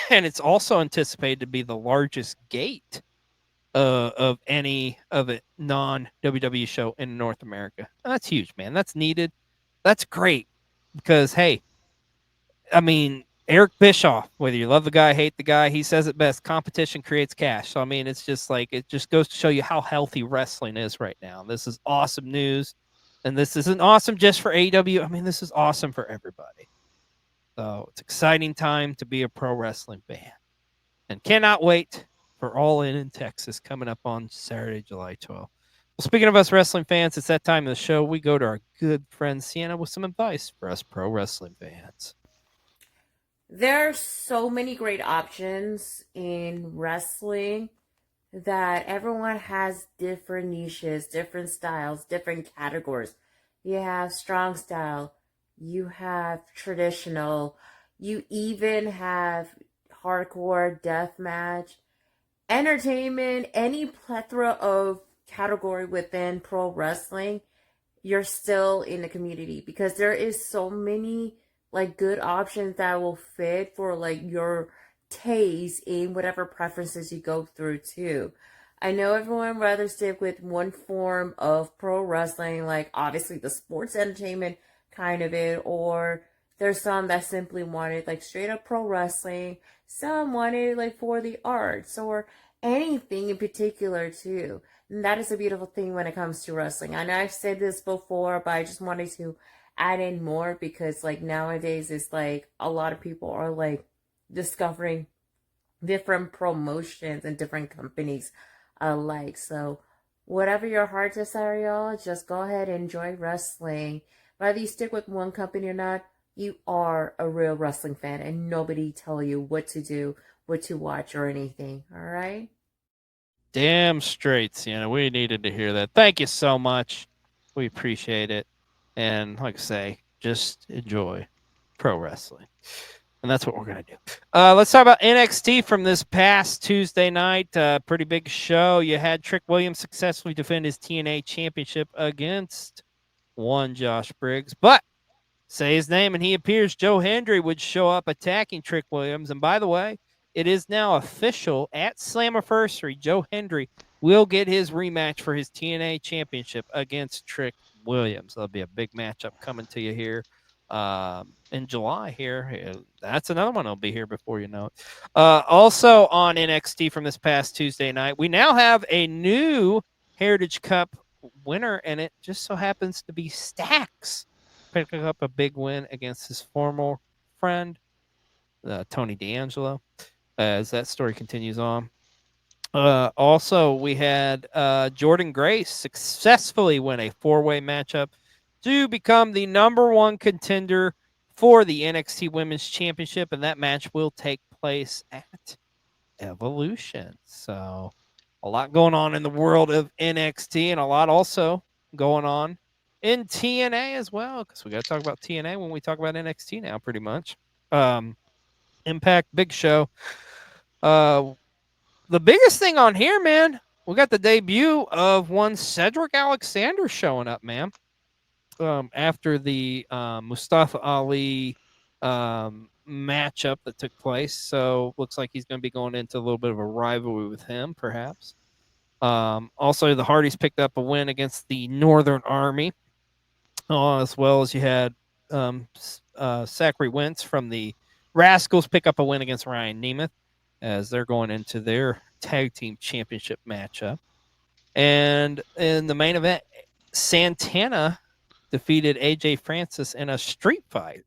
S2: And it's also anticipated to be the largest gate of any of a non-WWE show in North America. That's huge, man. That's needed. That's great because, hey, I mean, Eric Bischoff, whether you love the guy, hate the guy, he says it best, competition creates cash. So, I mean, it's just like, it just goes to show you how healthy wrestling is right now. This is awesome news. And this isn't awesome just for AEW. I mean, this is awesome for everybody. So it's exciting time to be a pro wrestling fan. And cannot wait for All In Texas coming up on Saturday, July 12th. Well, speaking of us wrestling fans, it's that time of the show. We go to our good friend Sienna with some advice for us pro wrestling fans.
S7: There are so many great options in wrestling that everyone has different niches, different styles, different categories. You have strong style, you have traditional, you even have hardcore, deathmatch, entertainment, any plethora of category within pro wrestling. You're still in the community because there is so many like good options that will fit for like your taste in whatever preferences you go through too. I know everyone rather stick with one form of pro wrestling, like obviously the sports entertainment kind of it, or there's some that simply wanted like straight up pro wrestling. Some wanted like for the arts or anything in particular too. And that is a beautiful thing when it comes to wrestling. I know I've said this before, but I just wanted to add in more because like nowadays it's like a lot of people are like discovering different promotions and different companies alike. So whatever your heart desire, y'all, just go ahead and enjoy wrestling. Whether you stick with one company or not, you are a real wrestling fan and nobody tell you what to do, what to watch or anything. All right?
S2: Damn straight, Sienna. We needed to hear that. Thank you so much. We appreciate it. And like I say, just enjoy pro wrestling. And that's what we're going to do. Let's talk about NXT from this past Tuesday night. Pretty big show. You had Trick Williams successfully defend his TNA championship against one Josh Briggs. But say his name and he appears. Joe Hendry would show up attacking Trick Williams. And by the way, it is now official at Slammiversary. Joe Hendry will get his rematch for his TNA championship against Trick Williams. That'll be a big matchup coming to you here in July here. That's another one that'll be here before you know it. Also on NXT from this past Tuesday night, we now have a new Heritage Cup winner, and it just so happens to be Stax picking up a big win against his former friend, Tony D'Angelo, as that story continues on. Also, we had Jordan Grace successfully win a four-way matchup to become the number one contender for the NXT Women's Championship, and that match will take place at Evolution. So a lot going on in the world of NXT and a lot also going on in TNA as well, because we got to talk about TNA when we talk about NXT now pretty much. Impact, big show. The biggest thing on here, man, we got the debut of one Cedric Alexander showing up, man. After the Mustafa Ali matchup that took place. So looks like he's going to be going into a little bit of a rivalry with him, perhaps. Also, the Hardys picked up a win against the Northern Army, as well as you had Zachary Wentz from the Rascals pick up a win against Ryan Nemeth, as they're going into their tag team championship matchup. And in the main event, Santana defeated AJ Francis in a street fight,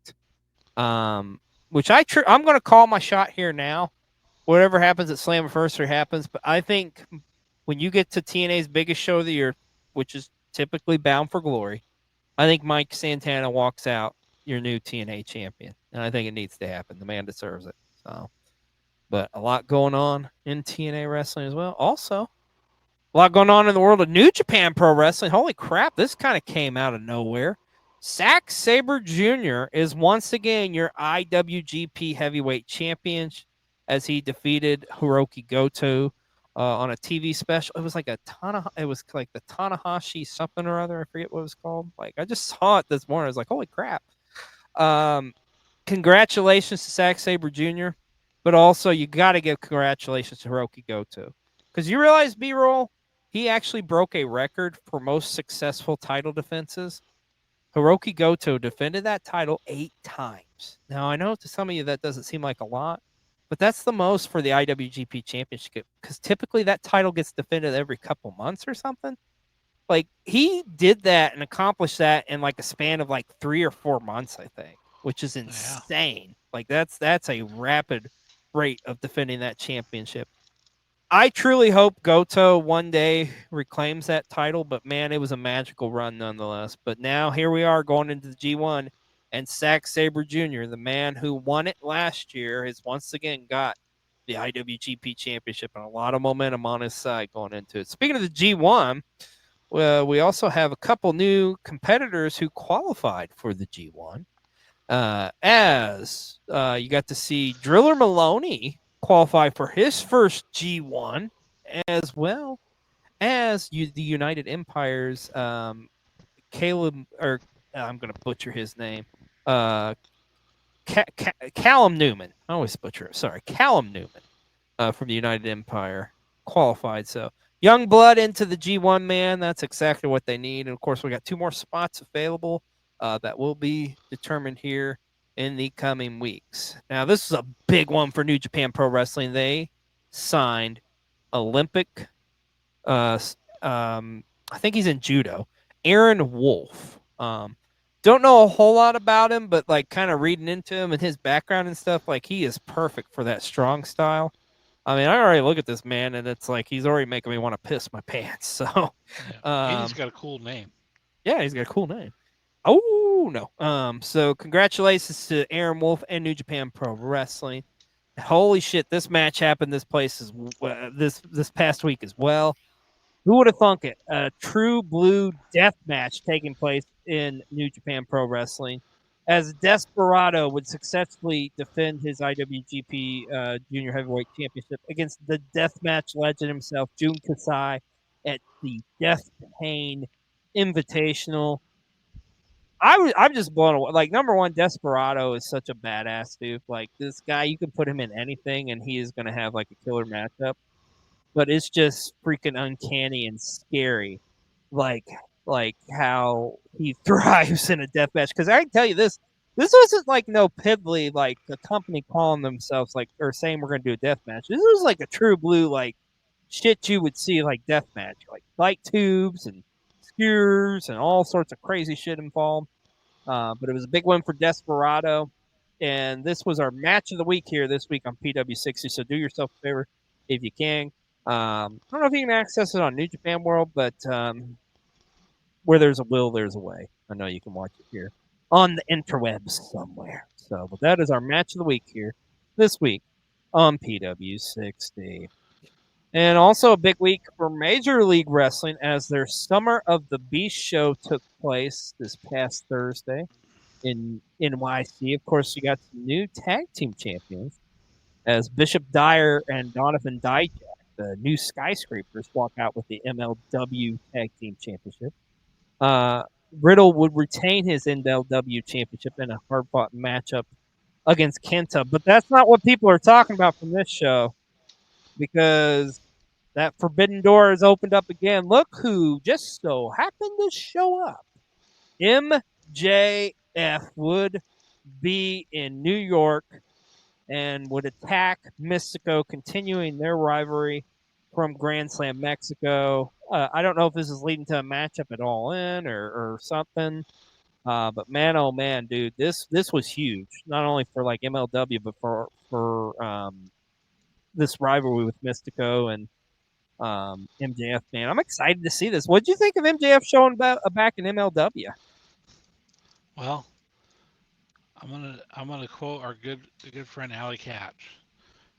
S2: which I'm going to call my shot here now. Whatever happens at Slammiversary happens, but I think when you get to TNA's biggest show of the year, which is typically Bound for Glory, I think Mike Santana walks out your new TNA champion, and I think it needs to happen. The man deserves it. So, but a lot going on in TNA wrestling as well. Also, a lot going on in the world of New Japan Pro Wrestling. Holy crap, this kind of came out of nowhere. Zack Sabre Jr. is once again your IWGP Heavyweight Champion as he defeated Hiroki Goto on a TV special. It was like it was like the Tanahashi something or other. I forget what it was called. Like I just saw it this morning. I was like, holy crap. Congratulations to Zack Sabre Jr., but also you got to give congratulations to Hiroki Goto. Because you realize, B-Roll, he actually broke a record for most successful title defenses. Hiroki Goto defended that title 8 times. Now, I know to some of you that doesn't seem like a lot, but that's the most for the IWGP Championship because typically that title gets defended every couple months or something. Like, he did that and accomplished that in like a span of like 3 or 4 months, I think, which is insane. Yeah. Like, that's a rapid rate of defending that championship. I truly hope Goto one day reclaims that title, but man, it was a magical run nonetheless. But now here we are going into the G1, and Zack Sabre Jr., the man who won it last year, has once again got the IWGP Championship and a lot of momentum on his side going into it. Speaking of the G1, we also have a couple new competitors who qualified for the G1. As you got to see Driller Maloney qualify for his first G1, as well as the United Empire's Caleb, or I'm going to butcher his name, Callum Newman. I always butcher it. Sorry, Callum Newman from the United Empire qualified. So young blood into the G1, man. That's exactly what they need. And of course, we got 2 more spots available that will be determined here in the coming weeks. Now, this is a big one for New Japan Pro Wrestling. They signed Olympic, I think he's in judo, Aaron Wolf. Don't know a whole lot about him, but like kind of reading into him and his background and stuff, like he is perfect for that strong style. I mean, I already look at this man, and it's like he's already making me want to piss my pants. So,
S3: yeah. He's got a cool name.
S2: Yeah, he's got a cool name. Oh no. So congratulations to Aaron Wolf and New Japan Pro Wrestling. Holy shit, this match happened this past week as well. Who would have thunk it? A true blue death match taking place in New Japan Pro Wrestling as Desperado would successfully defend his IWGP Junior Heavyweight Championship against the deathmatch legend himself, Jun Kasai, at the Death Pain Invitational. I'm just blown away. Like, number one, Desperado is such a badass dude. Like, this guy, you can put him in anything, and he is going to have like a killer matchup. But it's just freaking uncanny and scary, like how he thrives in a death match. Because I can tell you this wasn't like no piddly like a company calling themselves like or saying we're going to do a death match. This was like a true blue like shit you would see like death match, like light tubes and skewers and all sorts of crazy shit involved. But it was a big one for Desperado. And this was our match of the week here this week on PW60. So do yourself a favor if you can. I don't know if you can access it on New Japan World, but where there's a will, there's a way. I know you can watch it here on the interwebs somewhere. So, but that is our match of the week here this week on PW60. And also a big week for Major League Wrestling as their Summer of the Beast show took place this past Thursday in NYC. Of course, you got some new tag team champions as Bishop Dyer and Donovan Dijak, the new skyscrapers, walk out with the MLW Tag Team Championship. Riddle would retain his MLW Championship in a hard-fought matchup against Kenta, but that's not what people are talking about from this show because that forbidden door has opened up again. Look who just so happened to show up. MJF would be in New York and would attack Mystico, continuing their rivalry from Grand Slam Mexico. I don't know if this is leading to a matchup at All In or something. But man, oh man, dude, this was huge. Not only for like MLW, but for this rivalry with Mystico and MJF. Man, I'm excited to see this. What did you think of MJF showing back in MLW?
S3: Well, I'm gonna quote our good friend Alley Catch.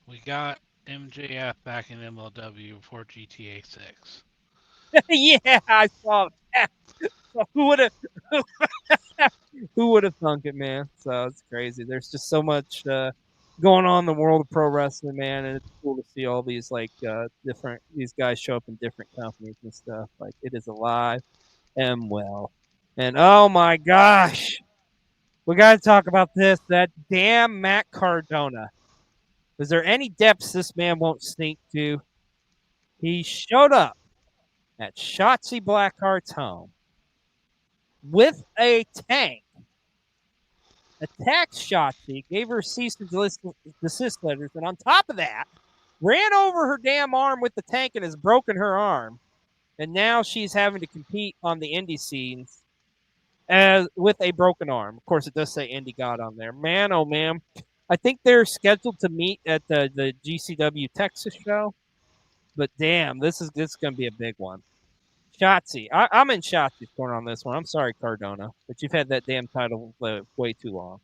S3: We got MJF back in MLW before GTA 6.
S2: Yeah, I saw that. Who would have who would have thunk it, man? So it's crazy. There's just so much going on in the world of pro wrestling, man, and it's cool to see all these like different these guys show up in different companies and stuff. Like it is alive and well. And oh my gosh, we got to talk about this. That damn Matt Cardona. Is there any depths this man won't sneak to? He showed up at Shotzi Blackheart's home with a tank, attacked Shotzi, gave her cease and desist letters, and on top of that, ran over her damn arm with the tank and has broken her arm. And now she's having to compete on the indie scenes as with a broken arm. Of course, it does say Indie God on there. Man, oh man. I think they're scheduled to meet at the GCW Texas show. But damn, this is going to be a big one. Shotzi. I'm in Shotzi's corner on this one. I'm sorry, Cardona, but you've had that damn title way too long.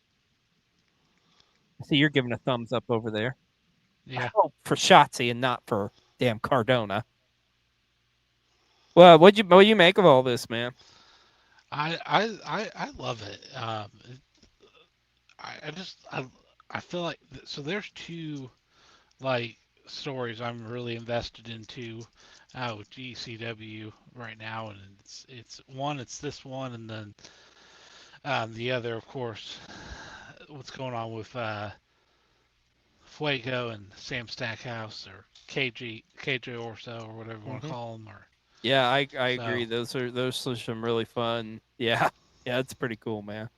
S2: I see you're giving a thumbs up over there.
S3: Yeah.
S2: Oh, for Shotzi and not for damn Cardona. Well, what you make of all this, man?
S3: I love it. I feel like so there's two like stories I'm really invested into with GCW right now, and it's this one, and then the other, of course, what's going on with Fuego and Sam Stackhouse or KJ Orso or whatever you want to call him. Or
S2: yeah, I agree. Those are some really fun. Yeah, it's pretty cool, man.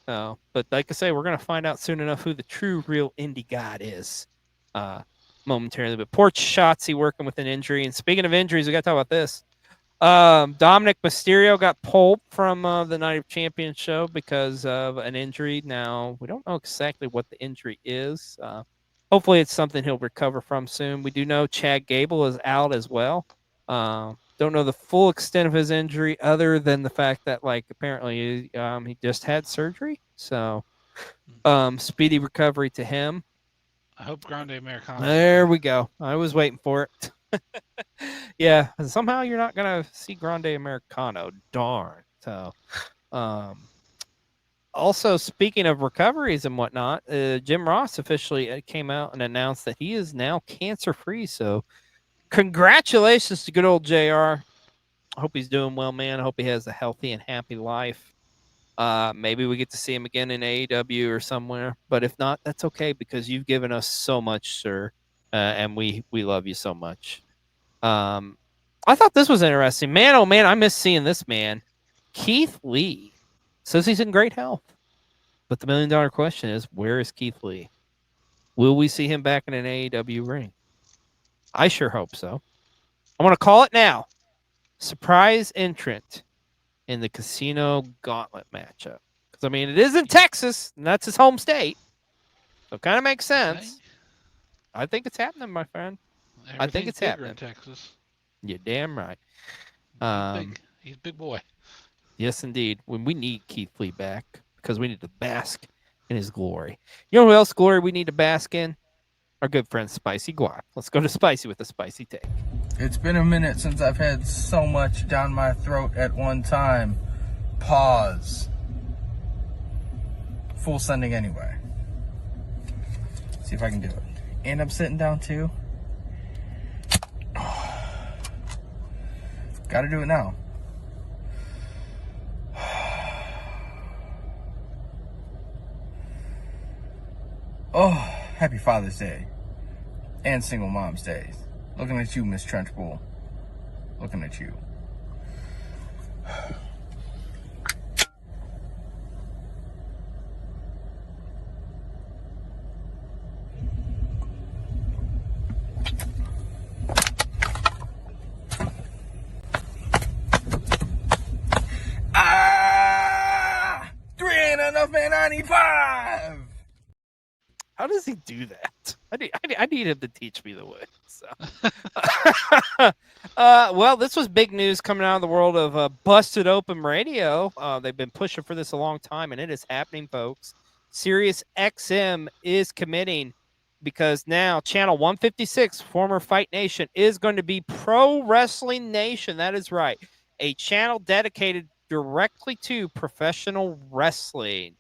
S2: But like I say, we're gonna find out soon enough who the true, real indie god is. Momentarily, but poor Shotzi working with an injury. And speaking of injuries, we got to talk about this. Dominic Mysterio got pulled from the Night of Champions show because of an injury. Now, we don't know exactly what the injury is. Hopefully, it's something he'll recover from soon. We do know Chad Gable is out as well. Don't know the full extent of his injury other than the fact that, like, apparently he just had surgery. So, speedy recovery to him.
S3: I hope Grande Americano.
S2: There we go. I was waiting for it. Yeah, and somehow you're not gonna see Grande Americano. Darn. So, also speaking of recoveries and whatnot, Jim Ross officially came out and announced that he is now cancer free. So, congratulations to good old JR. I hope he's doing well, man. I hope he has a healthy and happy life. Maybe we get to see him again in AEW or somewhere, but if not, that's okay because you've given us so much, sir, and we love you so much. I thought this was interesting, man. Oh man, I miss seeing this man. Keith Lee says he's in great health, but the $1 million question is, where is Keith Lee? Will we see him back in an AEW ring? I sure hope so. I want to call it now. Surprise entrant in the Casino Gauntlet matchup. Because, I mean, it is in Texas, and that's his home state. So it kind of makes sense. I think it's happening, my friend. I think it's happening.
S3: In Texas.
S2: You're damn right.
S3: He's a big boy.
S2: Yes, indeed. When we need Keith Lee back, because we need to bask in his glory. You know who else glory we need to bask in? Our good friend Spicy Guac. Let's go to Spicy with a spicy take.
S1: It's been a minute since I've had so much down my throat at one time. Pause. Full sending anyway. See if I can do it. And I'm sitting down too. Gotta do it now. Oh, happy Father's Day. And Single Mom's Day. Looking at you, Miss Trenchbull. Looking at you. Three ain't enough, man. I need 5.
S2: How does he do that? I need him to teach me the way. So. Well, this was big news coming out of the world of Busted Open Radio. They've been pushing for this a long time, and it is happening, folks. Sirius XM is committing because now Channel 156, former Fight Nation, is going to be Pro Wrestling Nation. That is right. A channel dedicated directly to professional wrestling.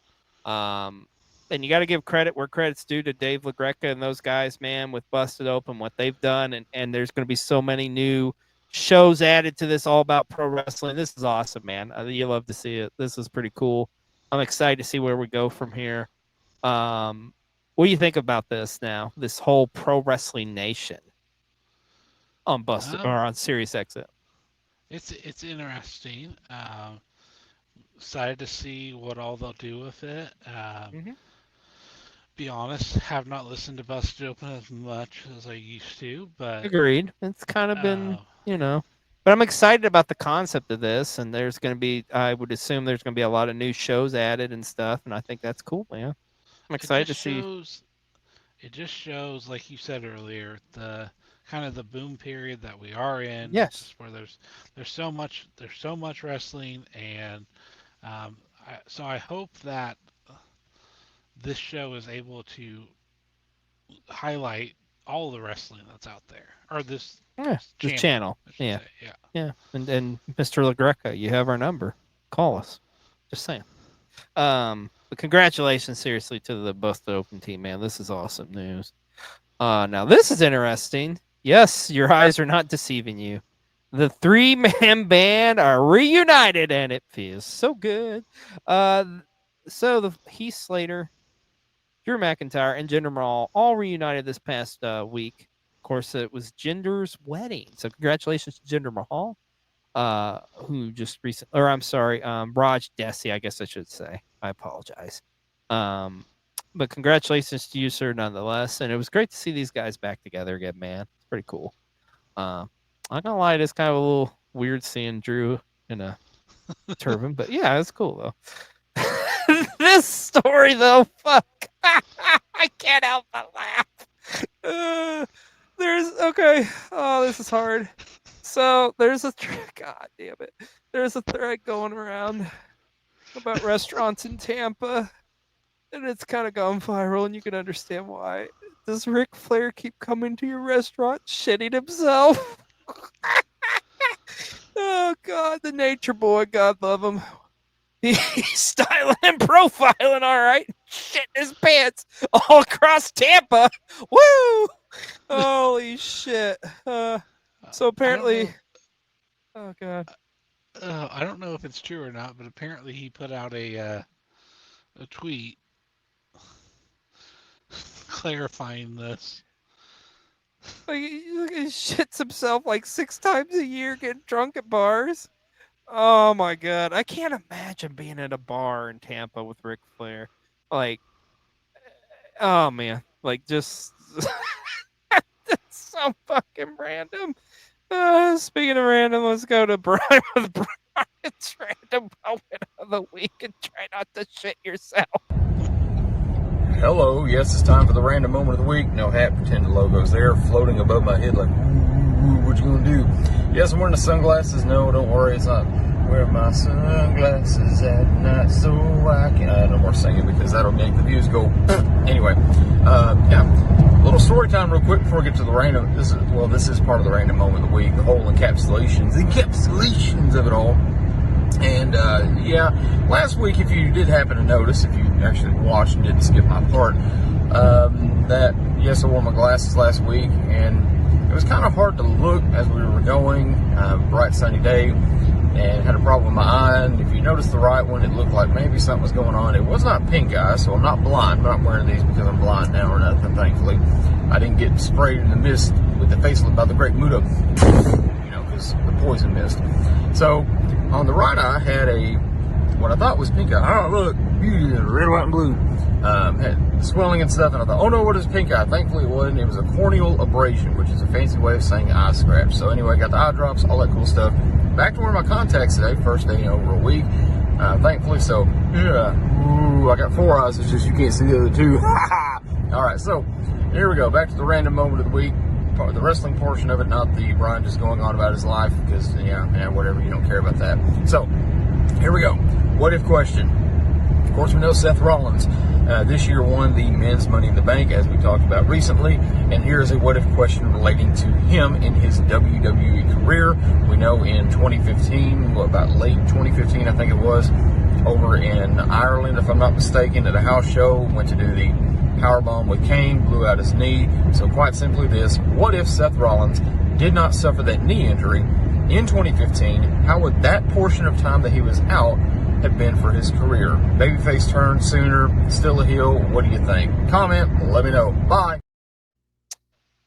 S2: And you got to give credit where credit's due to Dave LaGreca and those guys, man, with Busted Open, what they've done. And there's going to be so many new shows added to this all about pro wrestling. This is awesome, man. You love to see it. This is pretty cool. I'm excited to see where we go from here. What do you think about this now? This whole Pro Wrestling Nation on Busted or on Sirius XM?
S3: It's interesting. Excited to see what all they'll do with it. Be honest, have not listened to Busted Open as much as I used to, but
S2: agreed. It's kind of been, but I'm excited about the concept of this, and there's going to be, I would assume there's going to be a lot of new shows added and stuff, and I think that's cool, man. I'm excited to see.
S3: It just shows, like you said earlier, the kind of the boom period that we are in.
S2: Yes.
S3: Where there's so much wrestling, and so I hope that this show is able to highlight all the wrestling that's out there, or this
S2: channel. Yeah. And Mr. LaGreca, you have our number. Call us. Just saying. But congratulations, seriously, to the Busted Open team, man. This is awesome news. Now this is interesting. Yes, your eyes are not deceiving you. The 3-man band are reunited, and it feels so good. So the Heath Slater, Drew McIntyre, and Jinder Mahal all reunited this past week. Of course, it was Jinder's wedding. So congratulations to Jinder Mahal, who just recently, or I'm sorry, Raj Desi, I guess I should say. I apologize. But congratulations to you, sir, nonetheless. And it was great to see these guys back together again, man. It's pretty cool. I'm not gonna lie, it's kind of a little weird seeing Drew in a turban, but yeah, it's cool though. This story though, fuck. I can't help but laugh. This is hard. So there's a god damn it. There's a thread going around about restaurants in Tampa, and it's kind of gone viral, and you can understand why. Does Ric Flair keep coming to your restaurant shitting himself? Oh God, the Nature Boy, God love him. He's styling and profiling, all right. Shitting his pants all across Tampa. Woo! Holy shit. So apparently, oh God.
S3: I don't know if it's true or not, but apparently he put out a tweet clarifying this.
S2: Like he shits himself like 6 times a year, getting drunk at bars. Oh my God, I can't imagine being at a bar in Tampa with Ric Flair. Like, oh man, like just that's so fucking random. Speaking of random, let's go to Brian with Brian's random moment of the week and try not to shit yourself.
S8: Hello, yes, it's time for the random moment of the week. No hat, pretend the logo's there, floating above my head like, ooh, what you gonna do? Yes, I'm wearing the sunglasses. No, don't worry, it's not where my sunglasses at night, so I can. No more singing because that'll make the views go. Anyway, yeah, little story time real quick before we get to the random. This is part of the random moment of the week. The whole encapsulations of it all. And yeah, last week, if you did happen to notice, if you actually watched and didn't skip my part, that yes, I wore my glasses last week, and it was kind of hard to look as we were going. Bright sunny day, and had a problem with my eye. And if you notice the right one, it looked like maybe something was going on. It was not pink eye, so I'm not blind. I'm not wearing these because I'm blind now or nothing. Thankfully, I didn't get sprayed in the mist with the facelift by the Great Muta, because the poison mist. So on the right eye had what I thought was pink eye. Oh, look, red, white, and blue. Had swelling and stuff, and I thought, oh no, what is pink eye? Thankfully it wasn't. It was a corneal abrasion, which is a fancy way of saying eye scratch. So anyway, I got the eye drops, all that cool stuff. Back to wearing my contacts today, first day in over a week. Thankfully, so yeah. Ooh, I got 4 eyes. It's just you can't see the other 2. All right, so Here we go. Back to the random moment of the week. The wrestling portion of it, not the Brian just going on about his life, because, yeah, whatever. You don't care about that. So, here we go. What if question? Of course, we know Seth Rollins this year won the men's Money in the Bank, as we talked about recently. And here's a what if question relating to him in his WWE career. We know in 2015, about late 2015, I think it was, over in Ireland, if I'm not mistaken, at a house show, went to do the powerbomb with Kane, blew out his knee. So quite simply this, what if Seth Rollins did not suffer that knee injury in 2015? How would that portion of time that he was out have been for his career? Babyface turn sooner, still a heel? What do you think? Comment, let me know. Bye.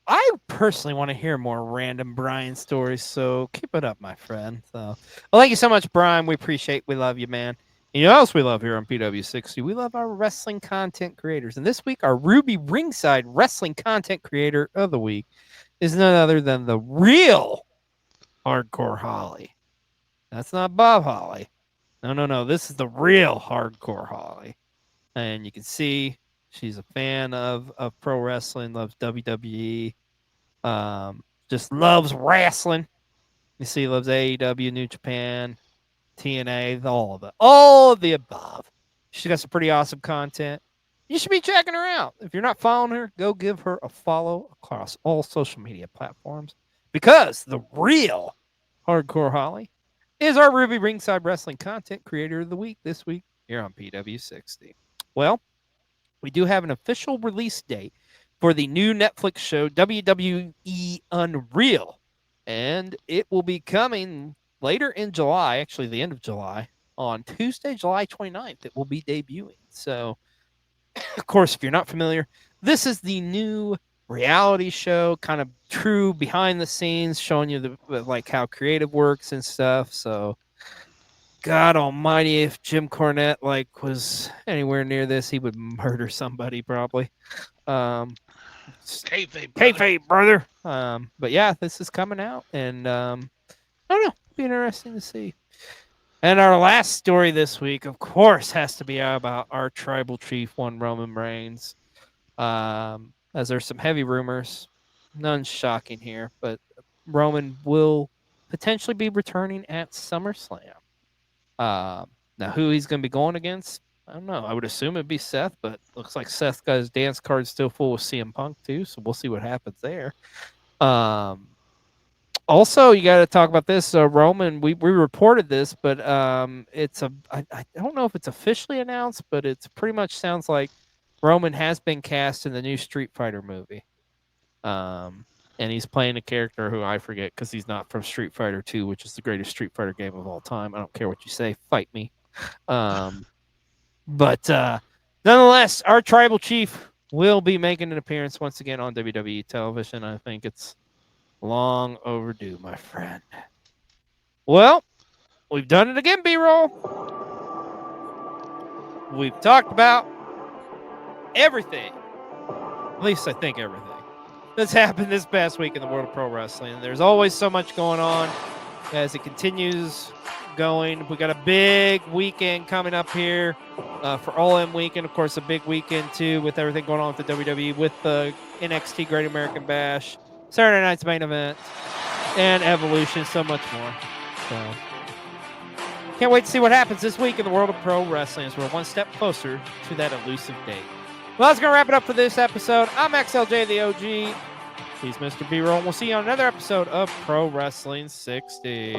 S2: I personally want to hear more random Brian stories, so keep it up, my friend. So, well, thank you so much, Brian. We love you, man. You know what else we love here on PW60? We love our wrestling content creators. And this week, our Ruby Ringside Wrestling Content Creator of the Week is none other than the real Hardcore Holly. That's not Bob Holly. No. This is the real Hardcore Holly. And you can see she's a fan of pro wrestling, loves WWE, just loves wrestling. You see, loves AEW, New Japan, TNA, all of the above. She's got some pretty awesome content. You should be checking her out. If you're not following her, go give her a follow across all social media platforms, because the real Hardcore Holly is our Ruby Ringside Wrestling Content Creator of the Week this week here on PW60. Well, we do have an official release date for the new Netflix show, WWE Unreal, and it will be coming later in July, actually the end of July, on Tuesday, July 29th. It will be debuting. So, of course, if you're not familiar, this is the new reality show, kind of true behind the scenes, showing you like how creative works and stuff. So, God almighty, if Jim Cornette was anywhere near this, he would murder somebody probably. Kayfabe, brother. But yeah, this is coming out, and I don't know, be interesting to see. And our last story this week, of course, has to be about our tribal chief, one Roman Reigns. As there's some heavy rumors, none shocking here, but Roman will potentially be returning at SummerSlam. Now, who he's going to be going against, I don't know. I would assume it'd be Seth, but looks like Seth got his dance card still full with CM Punk too, so we'll see what happens there. Also, you got to talk about this. Roman, we reported this, but it's I don't know if it's officially announced, but it's pretty much sounds like Roman has been cast in the new Street Fighter movie. And he's playing a character who I forget because he's not from Street Fighter 2, which is the greatest Street Fighter game of all time. I don't care what you say. Fight me. But nonetheless, our tribal chief will be making an appearance once again on WWE television. I think it's long overdue, my friend. Well, we've done it again, B-roll. We've talked about everything. At least I think everything that's happened this past week in the world of pro wrestling. There's always so much going on as it continues going. We got a big weekend coming up here for All In Weekend. Of course, a big weekend, too, with everything going on with the WWE, with the NXT Great American Bash, Saturday night's main event, and Evolution, so much more. So, can't wait to see what happens this week in the world of pro wrestling as we're one step closer to that elusive date. Well, that's going to wrap it up for this episode. I'm Xlj the Og. He's Mr. B-Roll. We'll see you on another episode of Pro Wrestling 60.